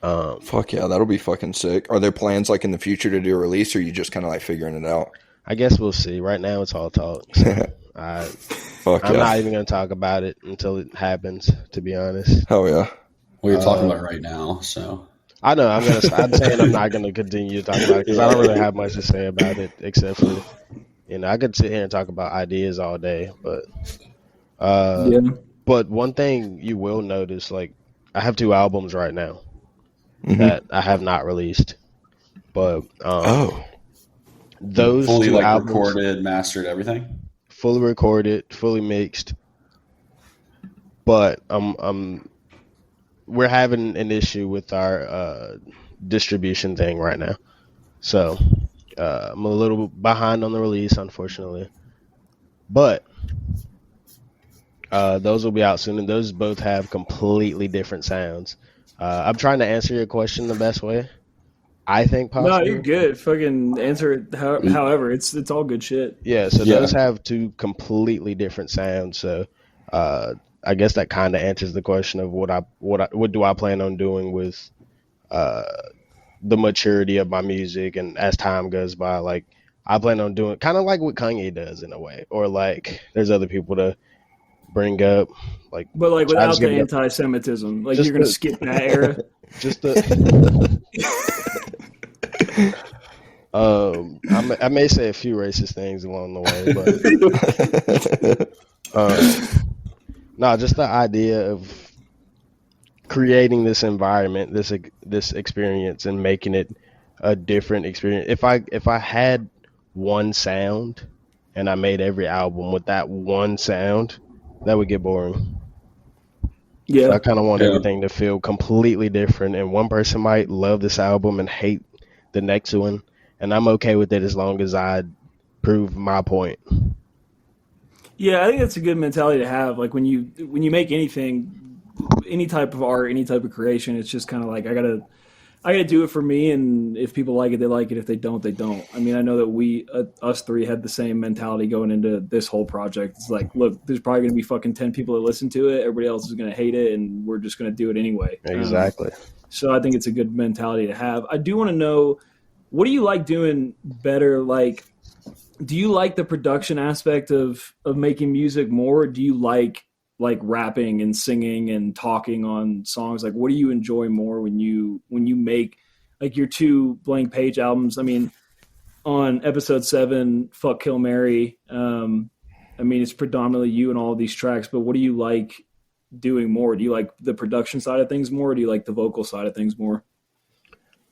Um, Fuck yeah, that'll be fucking sick. Are there plans like in the future to do a release, or are you just kind of like figuring it out? I guess we'll see. Right now, it's all talk. So Fuck I'm yeah. not even gonna talk about it until it happens. To be honest. Hell yeah. Well, you're talking about it right now, so I know. I'm saying I'm not gonna continue to talk about it because I don't really have much to say about it except for I could sit here and talk about ideas all day, but Yeah. but one thing you will notice, like I have 2 albums right now Mhm. that I have not released, but Oh. those fully 2 like albums, recorded, mastered, everything. fully recorded, fully mixed, but we're having an issue with our distribution thing right now, so I'm a little behind on the release, unfortunately, but those will be out soon, and those both have completely different sounds. I'm trying to answer your question the best way I think No, possible. you're good. Fucking answer it however. It's all good shit. Yeah, so Yeah. those have 2 completely different sounds. So I guess that kind of answers the question of what do I plan on doing with the maturity of my music, and as time goes by, like I plan on doing kind of like what Kanye does in a way, or like there's other people to bring up, like But like try to without give the it anti-Semitism, like just you're gonna the- skip that era. just the I may say a few racist things along the way, but no, just the idea of creating this environment, this experience, and making it a different experience. If I had one sound and I made every album with that one sound, that would get boring. So I Yeah. kind of want Yeah. everything to feel completely different, and one person might love this album and hate the next one, and I'm okay with it as long as I prove my point. Yeah, I think that's a good mentality to have. Like when you make anything, any type of art, any type of creation, it's just kind of like I gotta do it for me, and if people like it, they like it. If they don't, they don't. I mean, I know that we us 3 had the same mentality going into this whole project. It's like, look, there's probably gonna be fucking 10 people that listen to it. Everybody else is gonna hate it, and we're just gonna do it anyway. Exactly. So I think it's a good mentality to have. I do want to know, what do you like doing better? Like, do you like the production aspect of making music more? Or do you like rapping and singing and talking on songs? Like, what do you enjoy more when you make like your 2 Blank Page albums? I mean, on episode 7, Fuck Kill Mary, I mean, it's predominantly you and all of these tracks, but what do you like doing more? Do you like the production side of things more, or do you like the vocal side of things more?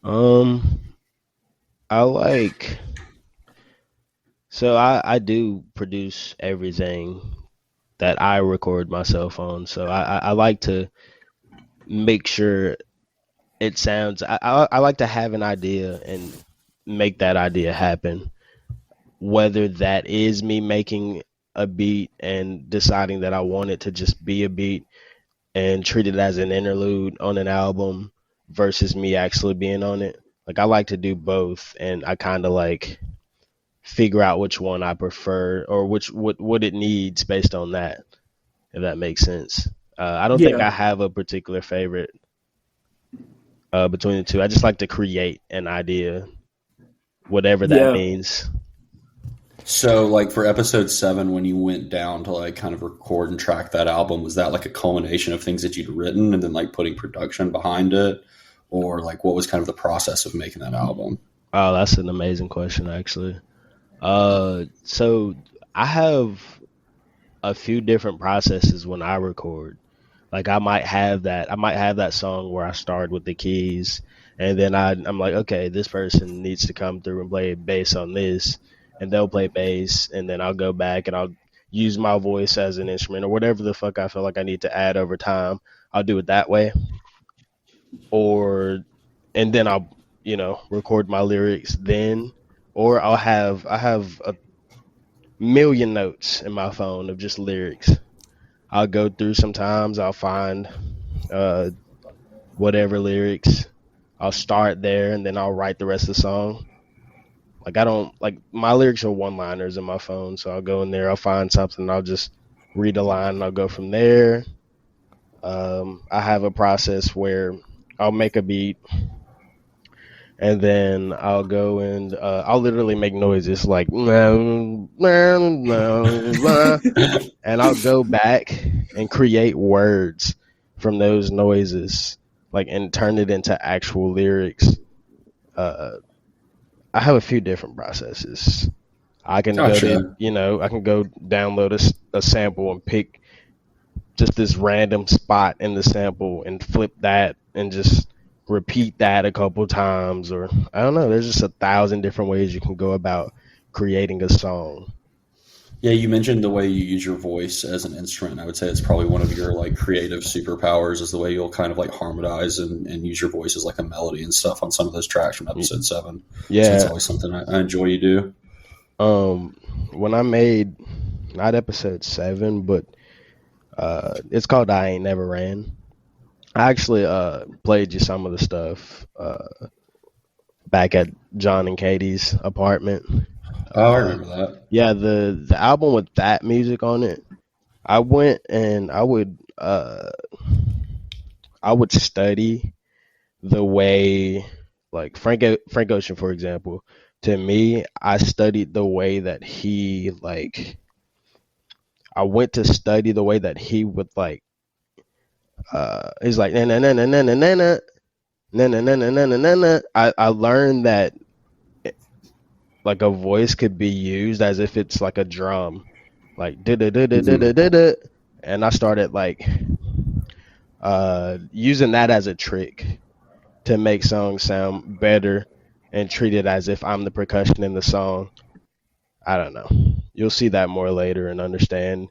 I like. So I do produce everything that I record myself on. So I like to make sure it sounds. I like to have an idea and make that idea happen. Whether that is me making a beat and deciding that I want it to just be a beat and treat it as an interlude on an album versus me actually being on it. Like I like to do both, and I kind of like figure out which one I prefer or what it needs based on that, if that makes sense. I don't think Yeah. I have a particular favorite between the 2. I just like to create an idea, whatever that Yeah. means. So, like for episode 7, when you went down to like kind of record and track that album, was that like a culmination of things that you'd written and then like putting production behind it, or like what was kind of the process of making that album? Oh, that's an amazing question, actually. So I have a few different processes when I record. Like I might have that song where I start with the keys, and then I'm like, okay, this person needs to come through and play bass on this, and they'll play bass, and then I'll go back and I'll use my voice as an instrument or whatever the fuck I feel like I need to add over time. I'll do it that way, or and then I'll record my lyrics then, or I have a million notes in my phone of just lyrics. I'll go through sometimes. I'll find whatever lyrics. I'll start there and then I'll write the rest of the song. Like I don't like my lyrics are one-liners in my phone, so I'll go in there. I'll find something. I'll just read a line and I'll go from there. I have a process where I'll make a beat and then I'll go and I'll literally make noises like and I'll go back and create words from those noises, like, and turn it into actual lyrics. I have a few different processes. I can Gotcha. I can go download a sample and pick just this random spot in the sample and flip that and just repeat that a couple times, or I don't know. There's just 1,000 different ways you can go about creating a song. Yeah, you mentioned the way you use your voice as an instrument. I would say it's probably one of your like creative superpowers is the way you'll kind of like harmonize and use your voice as like a melody and stuff on some of those tracks from episode 7. Yeah, so it's always something I enjoy you do. When I made not episode 7, but it's called I Ain't Never Ran. I actually played you some of the stuff back at John and Katie's apartment. Oh, I remember that. Yeah, the album with that music on it. I went and I would study the way, like Frank Ocean, for example. To me, I studied the way that he I went to study the way that he would he's like na na na na na na na na na na na na na na. I learned that like a voice could be used as if it's like a drum, like da da da da da da da, and I started like using that as a trick to make songs sound better and treat it as if I'm the percussion in the song. I don't know. You'll see that more later and understand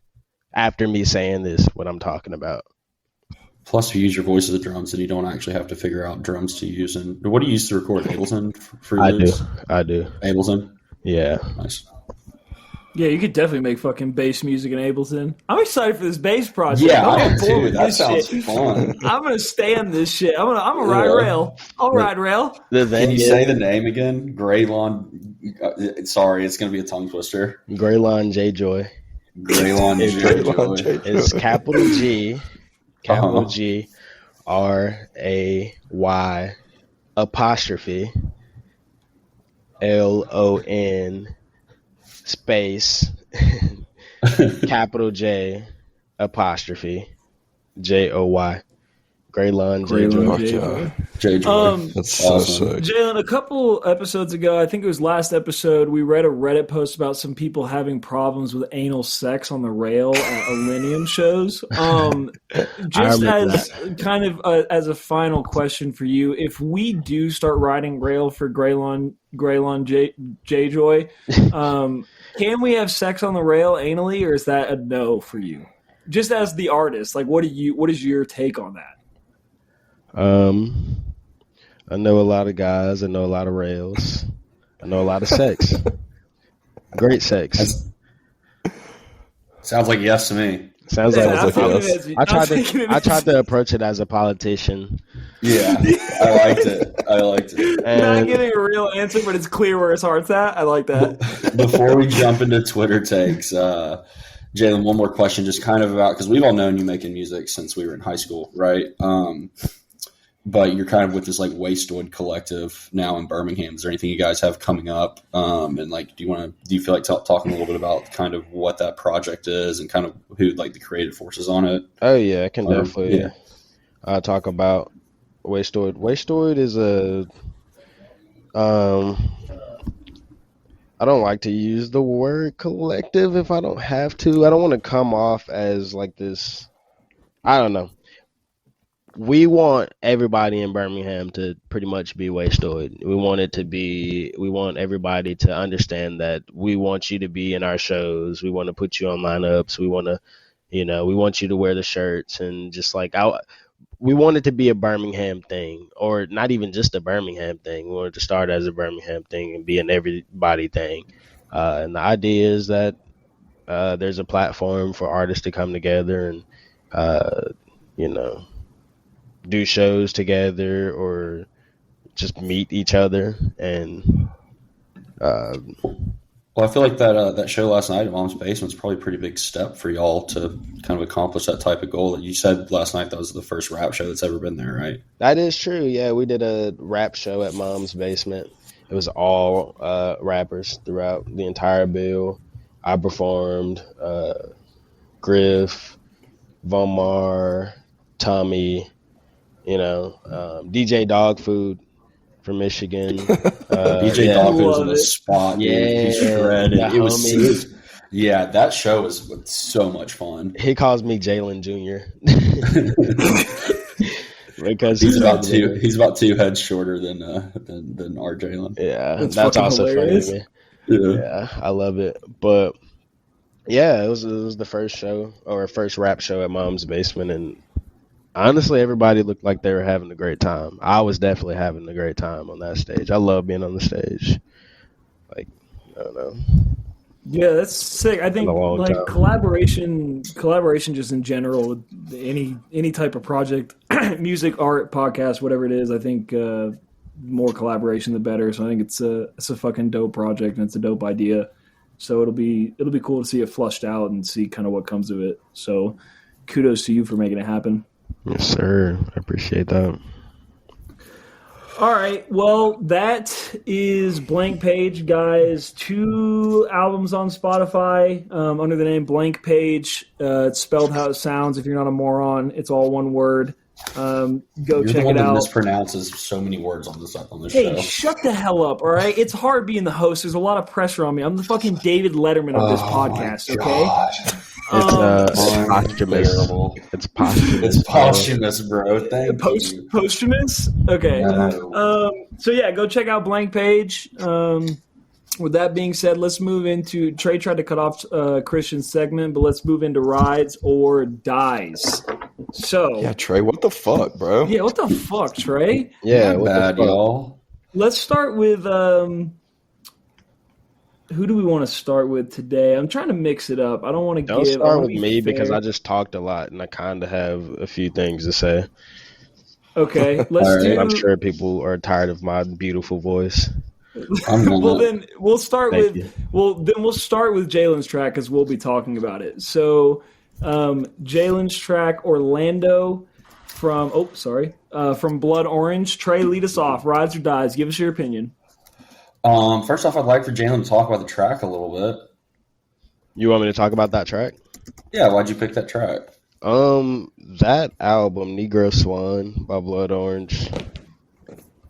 after me saying this what I'm talking about. Plus, if you use your voice as the drums, then you don't actually have to figure out drums to use. And what do you use to record? Ableton for your lyrics? I do. Ableton? Yeah. Nice. Yeah, you could definitely make fucking bass music in Ableton. I'm excited for this bass project. Yeah, I I'm am on board too. with That this sounds shit. fun. I'm gonna stand this shit. I'm gonna ride rail. I'll ride rail. Can you say the name again? Greylon. Sorry, it's gonna be a tongue twister. Greylon J Joy. Greylon J Joy. It's capital G, capital G, RAY apostrophe LON space capital J apostrophe JOY. Greylon J Joy. J Joy. That's so sick. Jalen, a couple episodes ago, I think it was last episode, we read a Reddit post about some people having problems with anal sex on the rail at Millennium shows. Just as kind of as a final question for you, if we do start riding rail for Greylon J Joy, can we have sex on the rail anally, or is that a no for you? Just as the artist, like what is your take on that? I know a lot of guys. I know a lot of rails. I know a lot of sex. Great sex. Sounds like yes to me. Sounds like yes. I tried to approach it as a politician. Yeah, I liked it. And not getting a real answer, but it's clear where his heart's at. I like that. Before we jump into Twitter takes, Jalen, one more question, just kind of about, because we've all known you making music since we were in high school, right? But you're kind of with this like Wastewood collective now in Birmingham. Is there anything you guys have coming up? And like, do you feel like talking a little bit about kind of what that project is and kind of who like the creative forces on it? Oh yeah, I can definitely talk about Wastewood. Wastewood is I don't like to use the word collective if I don't have to. I don't want to come off as like this. I don't know. we want everybody in Birmingham to pretty much be wastoid. We want everybody to understand that we want you to be in our shows. We want to put you on lineups. We want to, we want you to wear the shirts and just like we want it to be a Birmingham thing, or not even just a Birmingham thing. We want it to start as a Birmingham thing and be an everybody thing. And the idea is that there's a platform for artists to come together and, you know, do shows together or just meet each other. And Well, I feel like that show last night at Mom's Basement is probably a pretty big step for y'all to kind of accomplish that type of goal. You said last night that was the first rap show that's ever been there, right? that is true. Yeah, we did a rap show at Mom's Basement. It was all rappers throughout the entire bill. I performed. Griff, Vomar, Tommy, DJ Dog Food from Michigan. DJ Dog Food was on the spot, dude. Yeah, He shredded. the It was homie. yeah, that show was so much fun. He calls me Jalen Jr. because He's about two heads shorter than our Jalen. Yeah, That's that's fucking also hilarious. funny to me. Yeah. Yeah, I love it. But yeah, it was the first show or first rap show at Mom's Basement, and honestly, everybody looked like they were having a great time. I was definitely having a great time on that stage. I love being on the stage. Like, I don't know. Yeah, that's sick. I think a long like time. collaboration just in general with any type of project, music, art, podcast, whatever it is. I think more collaboration the better. So I think it's a fucking dope project and it's a dope idea. So it'll be cool to see it flushed out and see kind of what comes of it. So kudos to you for making it happen. Yes, sir. I appreciate that. All right. Well, that is Blank Page, guys. 2 albums on Spotify under the name Blank Page. It's spelled how it sounds. If you're not a moron, it's all one word. Go You're check the one it that out. mispronounces so many words on this Hey, show. shut the hell up, all right? It's hard being the host. There's a lot of pressure on me. I'm the fucking David Letterman of this podcast, okay? It's posthumous. Terrible. It's posthumous. It's posthumous, bro. Thank you. Posthumous? Okay. No. So yeah, go check out Blank Page. With that being said, let's move into Trey tried to cut off Christian's segment, but let's move into rides or dies. So Yeah, Trey, what the fuck, bro? yeah, what the fuck, Trey? Yeah, Not what the bad, fuck? y'all. Let's start with who do we want to start with today? I'm trying to mix it up. I don't want to Don't give. start with me because I just talked a lot and I kind of have a few things to say. Okay, let's All right. do. I'm sure people are tired of my beautiful voice. I'm gonna, Well, then we'll start Thank with. you. We'll start with Jalen's track because we'll be talking about it. So, Jalen's track Orlando from from Blood Orange. Trey, lead us off. Rides or dies? Give us your opinion. first off, I'd like for Jalen to talk about the track a little bit. You want me to talk about that track? Yeah, why'd you pick that track? That album, Negro Swan by Blood Orange,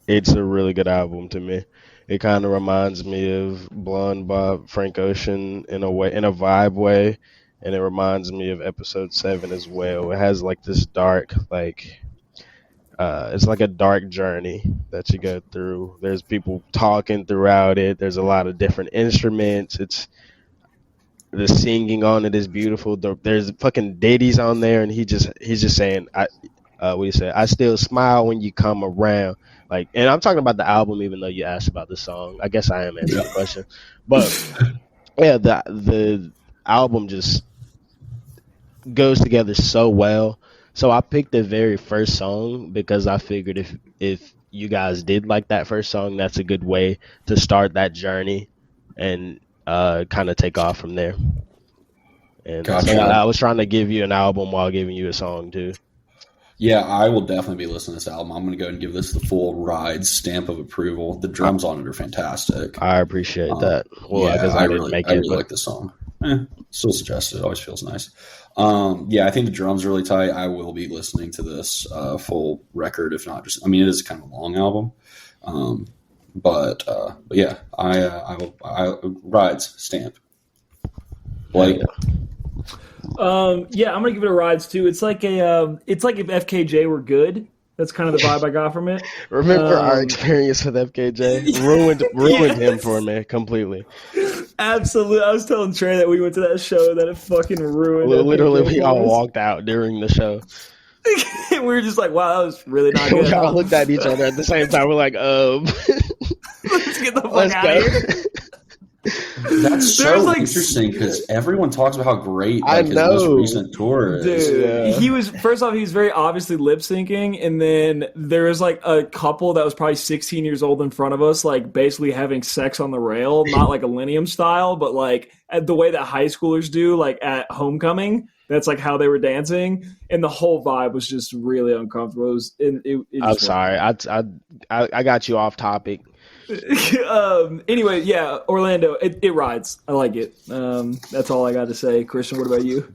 it's a really good album to me. It kind of reminds me of Blonde by Frank Ocean in a vibe way, and it reminds me of Episode 7 as well. It has like this dark, it's like a dark journey that you go through. There's people talking throughout it. There's a lot of different instruments. The singing on it is beautiful. There's fucking ditties on there, and he's just saying, what do you say? I still smile when you come around. Like, and I'm talking about the album, even though you asked about the song. I guess I am answering the question, but yeah, the album just goes together so well. So I picked the very first song because I figured if you guys did like that first song, that's a good way to start that journey and kind of take off from there. And Gotcha. so I was trying to give you an album while giving you a song too. Yeah, I will definitely be listening to this album. I'm going to go ahead and give this the full ride stamp of approval. The drums on it are fantastic. I appreciate that. Well, yeah, because I didn't make I it. really like this song. Still suggested. It always feels nice. Yeah, I think the drums are really tight. I will be listening to this full record, if not just. I mean, it is kind of a long album, but yeah, I rides stamp. Blake, Yeah, I'm gonna give it a rides too. It's like it's like if FKJ were good. That's kind of the vibe I got from it. Remember our experience with FKJ? Ruined him for me completely. Absolutely. I was telling Trey that we went to that show that it fucking ruined. Literally, FKJ we all walked out during the show. We were just like, wow, that was really not good. We all looked at each other at the same time. We're like, let's get the fuck let's out go. of here. That's so interesting because everyone talks about how great his most recent tour is. Dude, he was very obviously lip syncing, and then there was like a couple that was probably 16 years old in front of us, like basically having sex on the rail, not like Millennium style, but like the way that high schoolers do, like at homecoming. That's like how they were dancing, and the whole vibe was just really uncomfortable. I'm sorry, I got you off topic. Anyway, yeah, Orlando, it rides. I like it. That's all I got to say. Christian, what about you?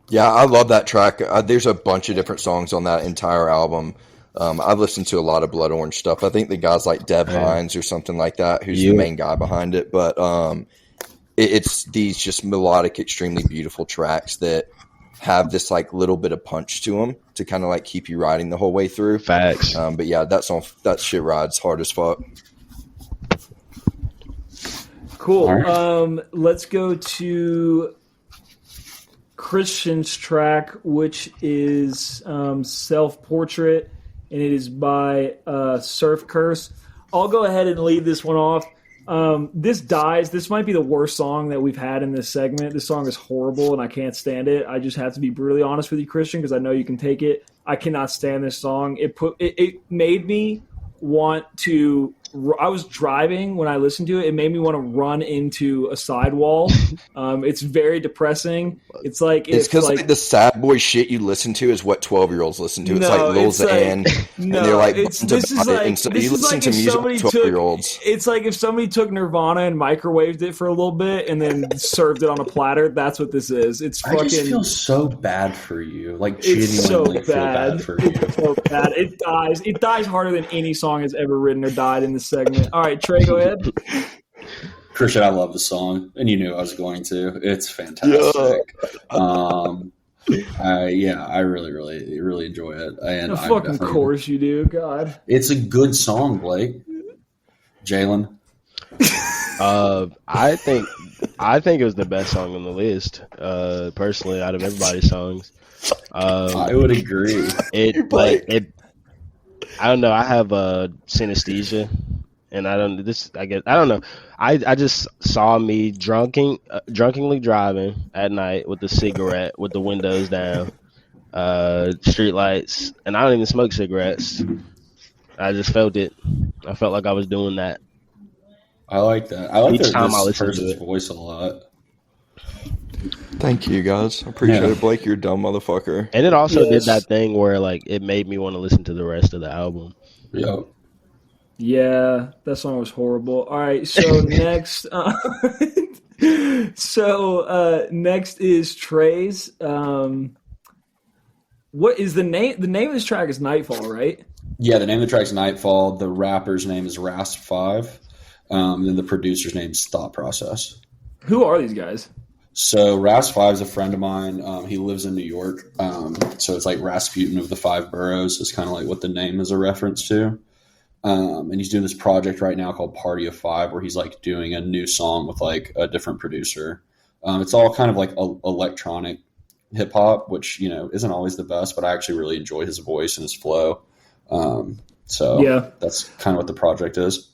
Yeah, I love that track. There's a bunch of different songs on that entire album. I've listened to a lot of Blood Orange stuff. I think the guy's like Dev Hines or something like that, who's the main guy behind it. But it's these just melodic, extremely beautiful tracks that have this like little bit of punch to them to kind of like keep you riding the whole way through. Facts. But yeah, that shit rides hard as fuck. Cool. Right. Let's go to Christian's track, which is Self-Portrait, and it is by Surf Curse. I'll go ahead and lead this one off. This dies. This might be the worst song that we've had in this segment. This song is horrible, and I can't stand it. I just have to be brutally honest with you, Christian, because I know you can take it. I cannot stand this song. It made me want to. I was driving when I listened to it. It made me want to run into a sidewall. It's very depressing. It's like it's because like the sad boy shit you listen to is what 12-year-olds listen to. It's like Lil Xan, and they're like, this is like if somebody took 12-year-olds. It's like if somebody took Nirvana and microwaved it for a little bit and then served it on a platter. That's what this is. It's fucking. I just feel so bad for you. Like genuinely feel bad for you. It's so bad. It dies. It dies harder than any song has ever written or died in this segment. All right, Trey, go ahead. Christian, I love the song, and you knew I was going to. It's fantastic. I really enjoy it. And of fucking course you do. God, it's a good song, Blake. Jalen. I think it was the best song on the list. Personally, out of everybody's songs, I would agree. I don't know. I have synesthesia. And I don't know. I just saw me drunkenly driving at night with a cigarette with the windows down, street lights, and I don't even smoke cigarettes. I just felt it. I felt like I was doing that. I like that. I like each time I listen person's to it. Voice a lot. Thank you, guys. I appreciate it, Blake. You're a dumb motherfucker. And it also did that thing where like it made me want to listen to the rest of the album. Yep. Yeah, that song was horrible. All right, so next, next is Trey's. What is the name? The name of this track is Nightfall, right? Yeah, the name of the track is Nightfall. The rapper's name is Rasp5. Then the producer's name is Thought Process. Who are these guys? So Rasp5 is a friend of mine. He lives in New York. So it's like Rasputin of the Five Boroughs is kind of like what the name is a reference to. And he's doing this project right now called Party of Five, where he's like doing a new song with like a different producer. It's all kind of like electronic hip hop, which, you know, isn't always the best, but I actually really enjoy his voice and his flow. So that's kind of what the project is.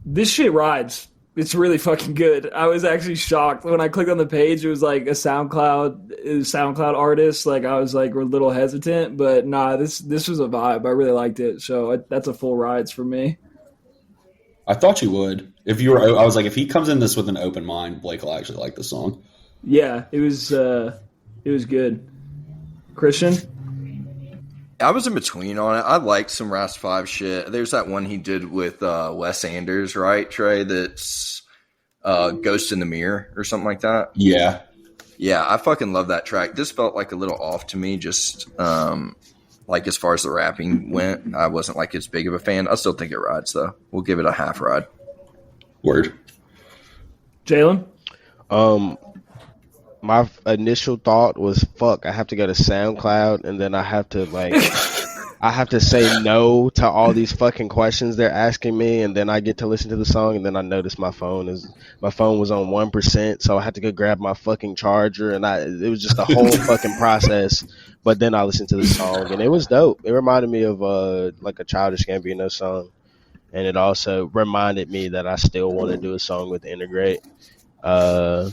This shit rides. It's really fucking good. I was actually shocked when I clicked on the page. It was like a SoundCloud artist. Like I was like a little hesitant, but nah, this was a vibe. I really liked it. So that's a full rides for me. I thought you would. I was like, if he comes in this with an open mind, Blake will actually like the song. Yeah, it was good. Christian? I was in between on it. I liked some Ras5 shit. There's that one he did with Wes Anders, right, Trey? That's Ghost in the Mirror or something like that. Yeah. Yeah, I fucking love that track. This felt like a little off to me, just like as far as the rapping went. I wasn't like as big of a fan. I still think it rides, though. We'll give it a half ride. Word. Jalen? my initial thought was, fuck, I have to go to SoundCloud and then I have to I have to say no to all these fucking questions they're asking me, and then I get to listen to the song, and then I notice my phone was on 1%, so I had to go grab my fucking charger, and it was just a whole fucking process. But then I listened to the song, and it was dope. It reminded me of like a Childish Gambino song, and it also reminded me that I still want to do a song with Integrate. I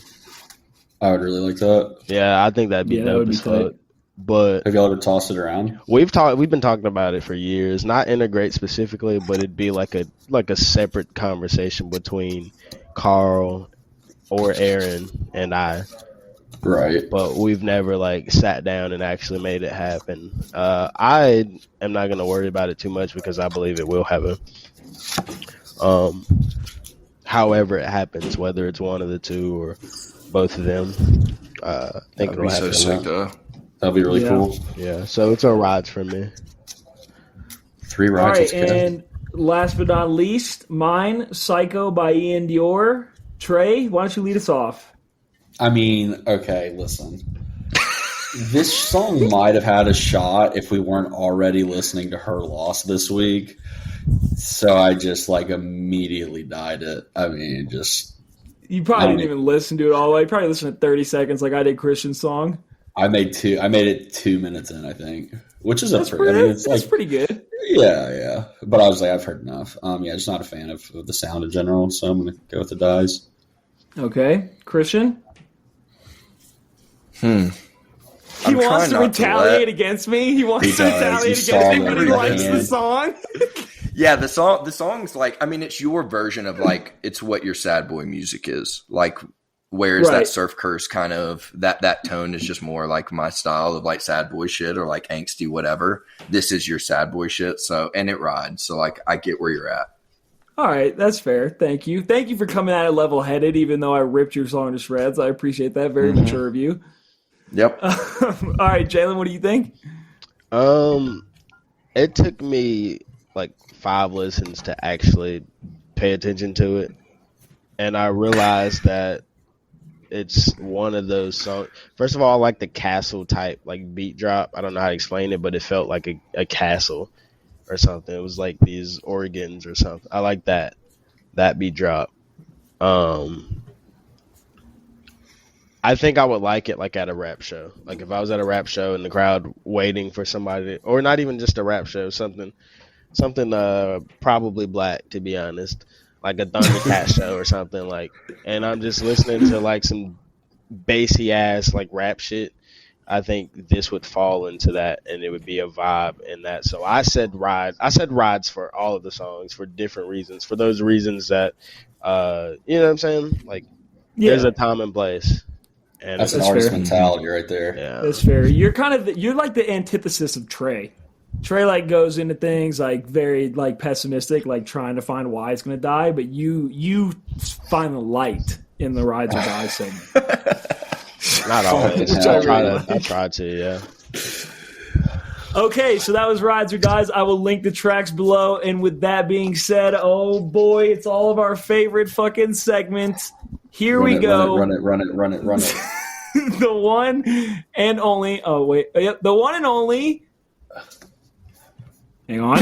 would really like that. Yeah, I think that'd be dope as fuck. But have y'all ever tossed it around? We've been talking about it for years. Not Integrate specifically, but it'd be like a separate conversation between Carl or Aaron and I. Right. But we've never sat down and actually made it happen. I am not gonna worry about it too much because I believe it will happen. However it happens, whether it's one of the two or both of them, I think it'll happen. So sick, though. That'd be really cool. Yeah, so it's a rides for me. 3 rides. All right, and last but not least, mine, Psycho by Ian Dior. Trey, why don't you lead us off? I mean, okay, listen. This song might have had a shot if we weren't already listening to Her Loss this week. So I just immediately dyed it. I mean, You probably didn't even listen to it all the way. You probably listened to 30 seconds like I did Christian's song. I made it 2 minutes in, I think, which is that's pretty good. Yeah. But I was I've heard enough. Just not a fan of the sound in general, so I'm gonna go with the dies. Okay, Christian. He I'm wants to trying not retaliate against me. He wants to retaliate against me, but he likes the song. Yeah, the song's it's your version of it's what your sad boy music is. Whereas that surf curse kind of that tone is just more like my style of sad boy shit or angsty whatever. This is your sad boy shit. So, and it rides. So I get where you're at. All right, that's fair. Thank you. Thank you for coming at it level headed, even though I ripped your song to shreds. I appreciate that. Very mature of you. Yep. All right, Jalen, what do you think? It took me 5 listens to actually pay attention to it, and I realized that it's one of those songs. First of all, I like the castle type beat drop. I don't know how to explain it, but it felt like a castle or something. It was like these organs or something. I like that beat drop. I think I would like it at a rap show. If I was at a rap show in the crowd waiting for somebody, or not even just a rap show, something probably black, to be honest, like a Thundercat show or something, and I'm just listening to some bassy ass rap shit. I think this would fall into that, and it would be a vibe in that. So I said rides for all of the songs for different reasons. For those reasons that, you know what I'm saying? There's a time and place. And that's an artist mentality right there. Yeah, that's fair. You're you're like the antithesis of Trey. Trey goes into things very pessimistic, trying to find why it's going to die, but you find the light in the rides or die segment. Not always. I try to, yeah. Okay, so that was Rides or Dies. I will link the tracks below. And with that being said, oh boy, it's all of our favorite fucking segments. Here we go. Run it. The one and only. Oh, wait. Yep, the one and only. Hang on.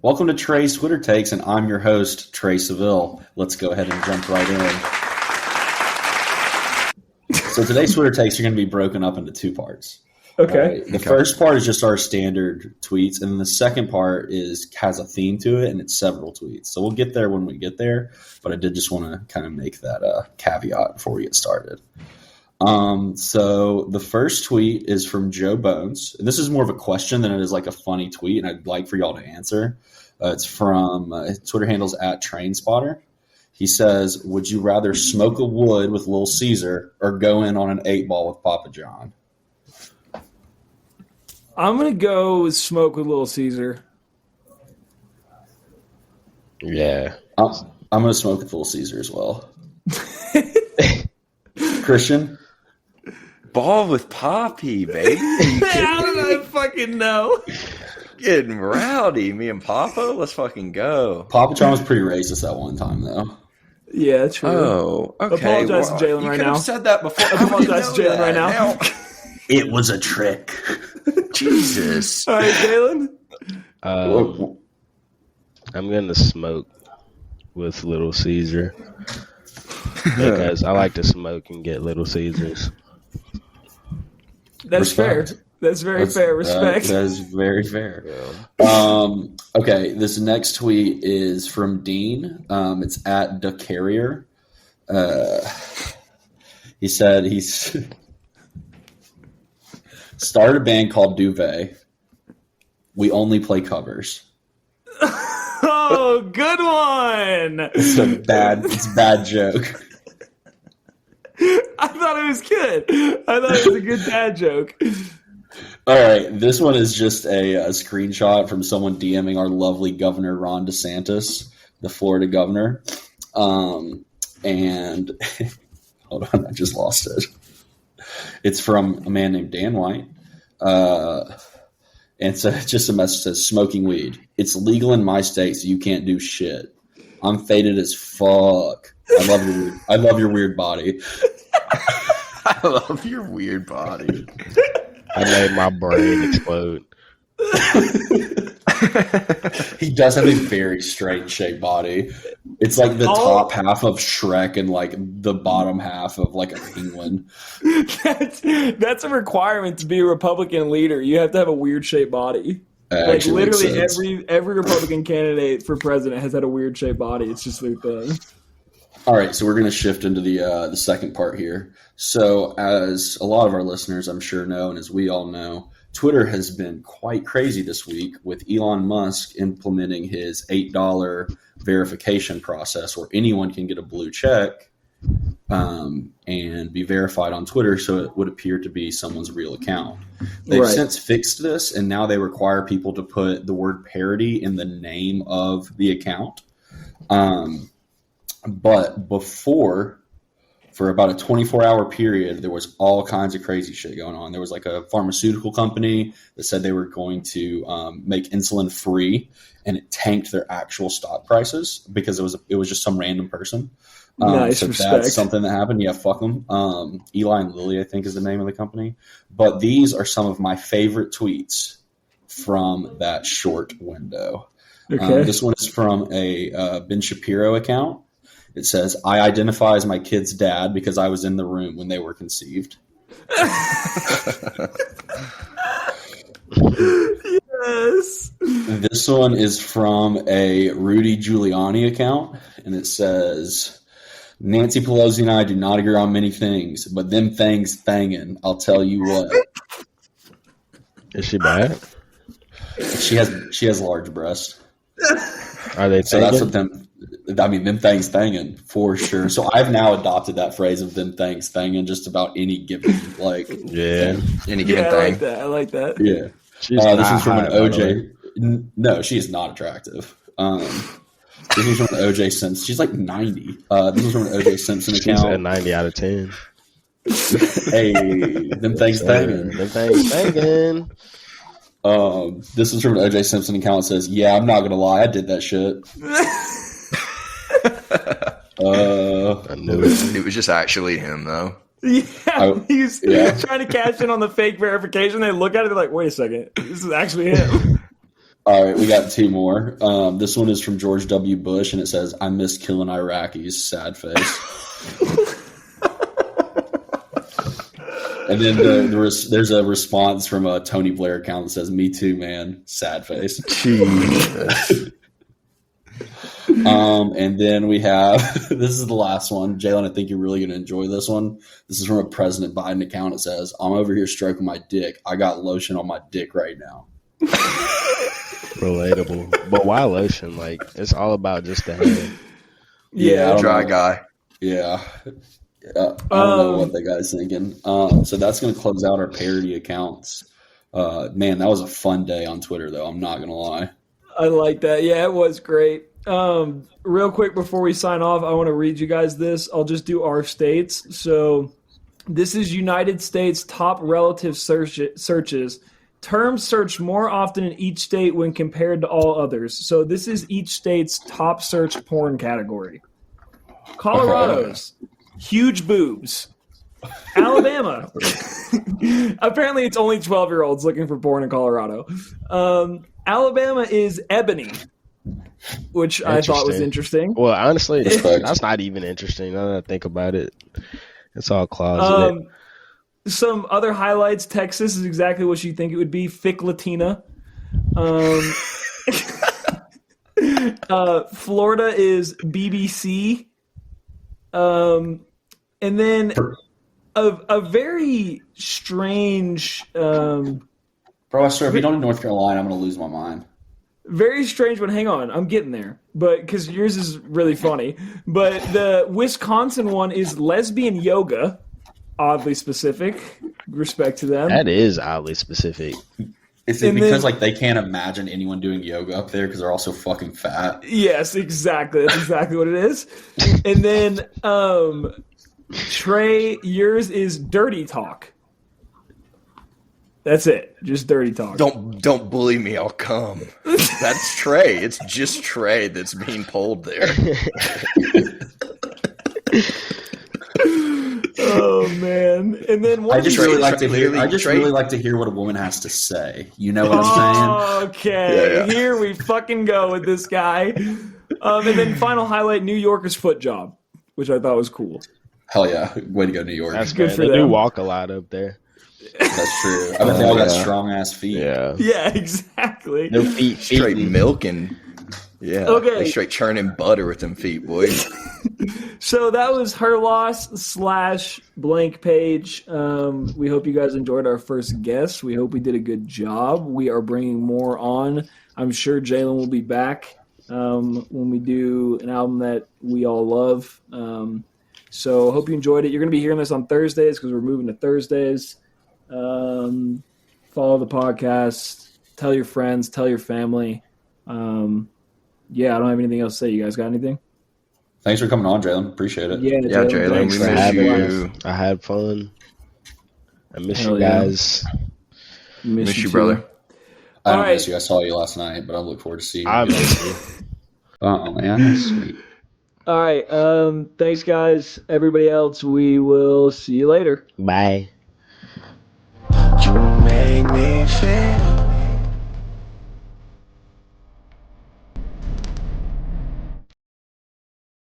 Welcome to Trey's Twitter Takes, and I'm your host, Trey Seville. Let's go ahead and jump right in. So today's Twitter Takes are going to be broken up into 2 parts. Okay. The first part is just our standard tweets, and then the second part has a theme to it, and it's several tweets. So we'll get there when we get there, but I did just want to kind of make that caveat before we get started. So the first tweet is from Joe Bones, and this is more of a question than it is a funny tweet, and I'd like for y'all to answer. It's from his Twitter handles @TrainSpotter. He says, "Would you rather smoke a wood with Little Caesar or go in on an 8-ball with Papa John?" I'm going to go with smoke with Little Caesar. Yeah. I'm going to smoke with Little Caesar as well. Christian? Ball with Poppy, baby. How did I fucking know? Getting rowdy. Me and Papa, let's fucking go. Papa John was pretty racist at one time, though. Yeah, true. Oh, okay. Apologize to Jalen you right could now. have said that before. Apologize to Jalen right now. It was a trick. Jesus. All right, Jalen. I'm going to smoke with Little Caesar because I like to smoke and get Little Caesars. That's Respect. fair. That's very fair. Respect. That is very fair. Yeah. Okay, this next tweet is from Dean. It's at the Carrier. He said he's started a band called Duvet. We only play covers. Oh, good one. It's a bad joke. I thought it was good. I thought it was a good dad joke. All right, this one is just a screenshot from someone DMing our lovely Governor Ron DeSantis, the Florida governor. And hold on, I just lost it. It's from a man named Dan White. And so just a message says, smoking weed. It's legal in my state, so you can't do shit. I'm faded as fuck. I love your weird body. I love your weird body. I made my brain explode. He does have a very strange shaped body. It's like the top half of Shrek and like the bottom half of like a penguin. That's a requirement to be a Republican leader. You have to have a weird shaped body. Like literally every Republican candidate for president has had a weird shaped body. It's just their thing. All right, so we're going to shift into the second part here. So as a lot of our listeners, I'm sure know, and as we all know, Twitter has been quite crazy this week with Elon Musk implementing his $8 verification process where anyone can get a blue check and be verified on Twitter so it would appear to be someone's real account. They've since fixed this, and now they require people to put the word parody in the name of the account. But before, for about a 24-hour period, there was all kinds of crazy shit going on. There was like a pharmaceutical company that said they were going to make insulin free, and it tanked their actual stock prices because it was just some random person. Nice so respect. That's something that happened. Yeah, fuck them. Eli and Lilly, I think, is the name of the company. But these are some of my favorite tweets from that short window. Okay. This one is from a Ben Shapiro account. It says, I identify as my kid's dad because I was in the room when they were conceived. Yes. This one is from a Rudy Giuliani account, and it says, Nancy Pelosi and I do not agree on many things, but them things thangin', I'll tell you what. Is she bad? She has large breasts. Are they So that's what them things thangin' for sure. So I've now adopted that phrase of them things thangin' just about any given Any given thing. I like that. Yeah. She's This not is from an hot, by the way. OJ. No, she is not attractive. This is from an OJ Simpson. She's like 90. This is from an OJ Simpson She's account. a 90 out of 10. Hey, them things thangin'. Them things banging. This is from an OJ Simpson account. It says, yeah, I'm not going to lie. I did that shit. I knew it. It was just actually him, though. Yeah, he's trying to cash in on the fake verification. They look at it, they're like, wait a second, this is actually him. All right, we got two more. This one is from George W. Bush, and it says, I miss killing Iraqis, sad face. And then there's a response from a Tony Blair account that says, me too, man, sad face. Jesus. And then we have, this is the last one. Jalen, I think you're really going to enjoy this one. This is from a President Biden account. It says, I'm over here stroking my dick. I got lotion on my dick right now. Relatable. But why lotion? Like, it's all about just the hand. Yeah, I don't Dry know. guy. Yeah. I don't know what that guy's thinking. So that's going to close out our parody accounts. Man, that was a fun day on Twitter, though. I'm not going to lie. I like that. Yeah, it was great. Real quick before we sign off, I want to read you guys this. I'll just do our states. So this is United States top relative searches. Terms searched more often in each state when compared to all others. So this is each state's top searched porn category. Colorado's huge boobs. Alabama. Apparently, it's only 12-year-olds looking for porn in Colorado. Alabama is ebony, which I thought was interesting. Well, honestly, that's not even interesting. Now that I think about it, it's all closeted. Some other highlights: Texas is exactly what you think it would be. Thick Latina. Florida is BBC. And then a very strange. Bro, I swear, if you don't in North Carolina, I'm going to lose my mind. Very strange one. Hang on, I'm getting there. But because yours is really funny. But the Wisconsin one is lesbian yoga. Oddly specific. Respect to them. That is oddly specific. Is it because like they can't imagine anyone doing yoga up there because they're all so fucking fat? Yes, exactly. That's exactly what it is. And then Trey, yours is dirty talk. That's it. Just dirty talk. Don't bully me. I'll come. That's Trey. It's just Trey that's being pulled there. Oh man! And then I just really like to hear. I just really like to hear what a woman has to say. You know what I'm saying? Okay, Yeah. Here we fucking go with this guy. And then final highlight: New Yorker's foot job, which I thought was cool. Hell yeah! Way to go, New York. That's good good. for They them. do walk a lot up there. That's true. I bet they all got strong ass feet. Yeah. Yeah, exactly. No feet. Straight milking. Yeah. Okay. They straight churning butter with them feet, boys. So that was her loss / blank page. We hope you guys enjoyed our first guest. We hope we did a good job. We are bringing more on. I'm sure Jalen will be back when we do an album that we all love. So hope you enjoyed it. You're going to be hearing this on Thursdays because we're moving to Thursdays. Follow the podcast. Tell your friends. Tell your family. Yeah, I don't have anything else to say. You guys got anything? Thanks for coming on, Jalen. Appreciate it. Yeah, Jalen, Thanks we for miss having you. us. I had fun. I miss Hell you guys. Miss you, too. brother. I don't All right. miss you. I saw you last night, but I look forward to seeing you. I miss you. Oh man, that's sweet. All right. Thanks, guys. Everybody else, we will see you later. Bye. You make me feel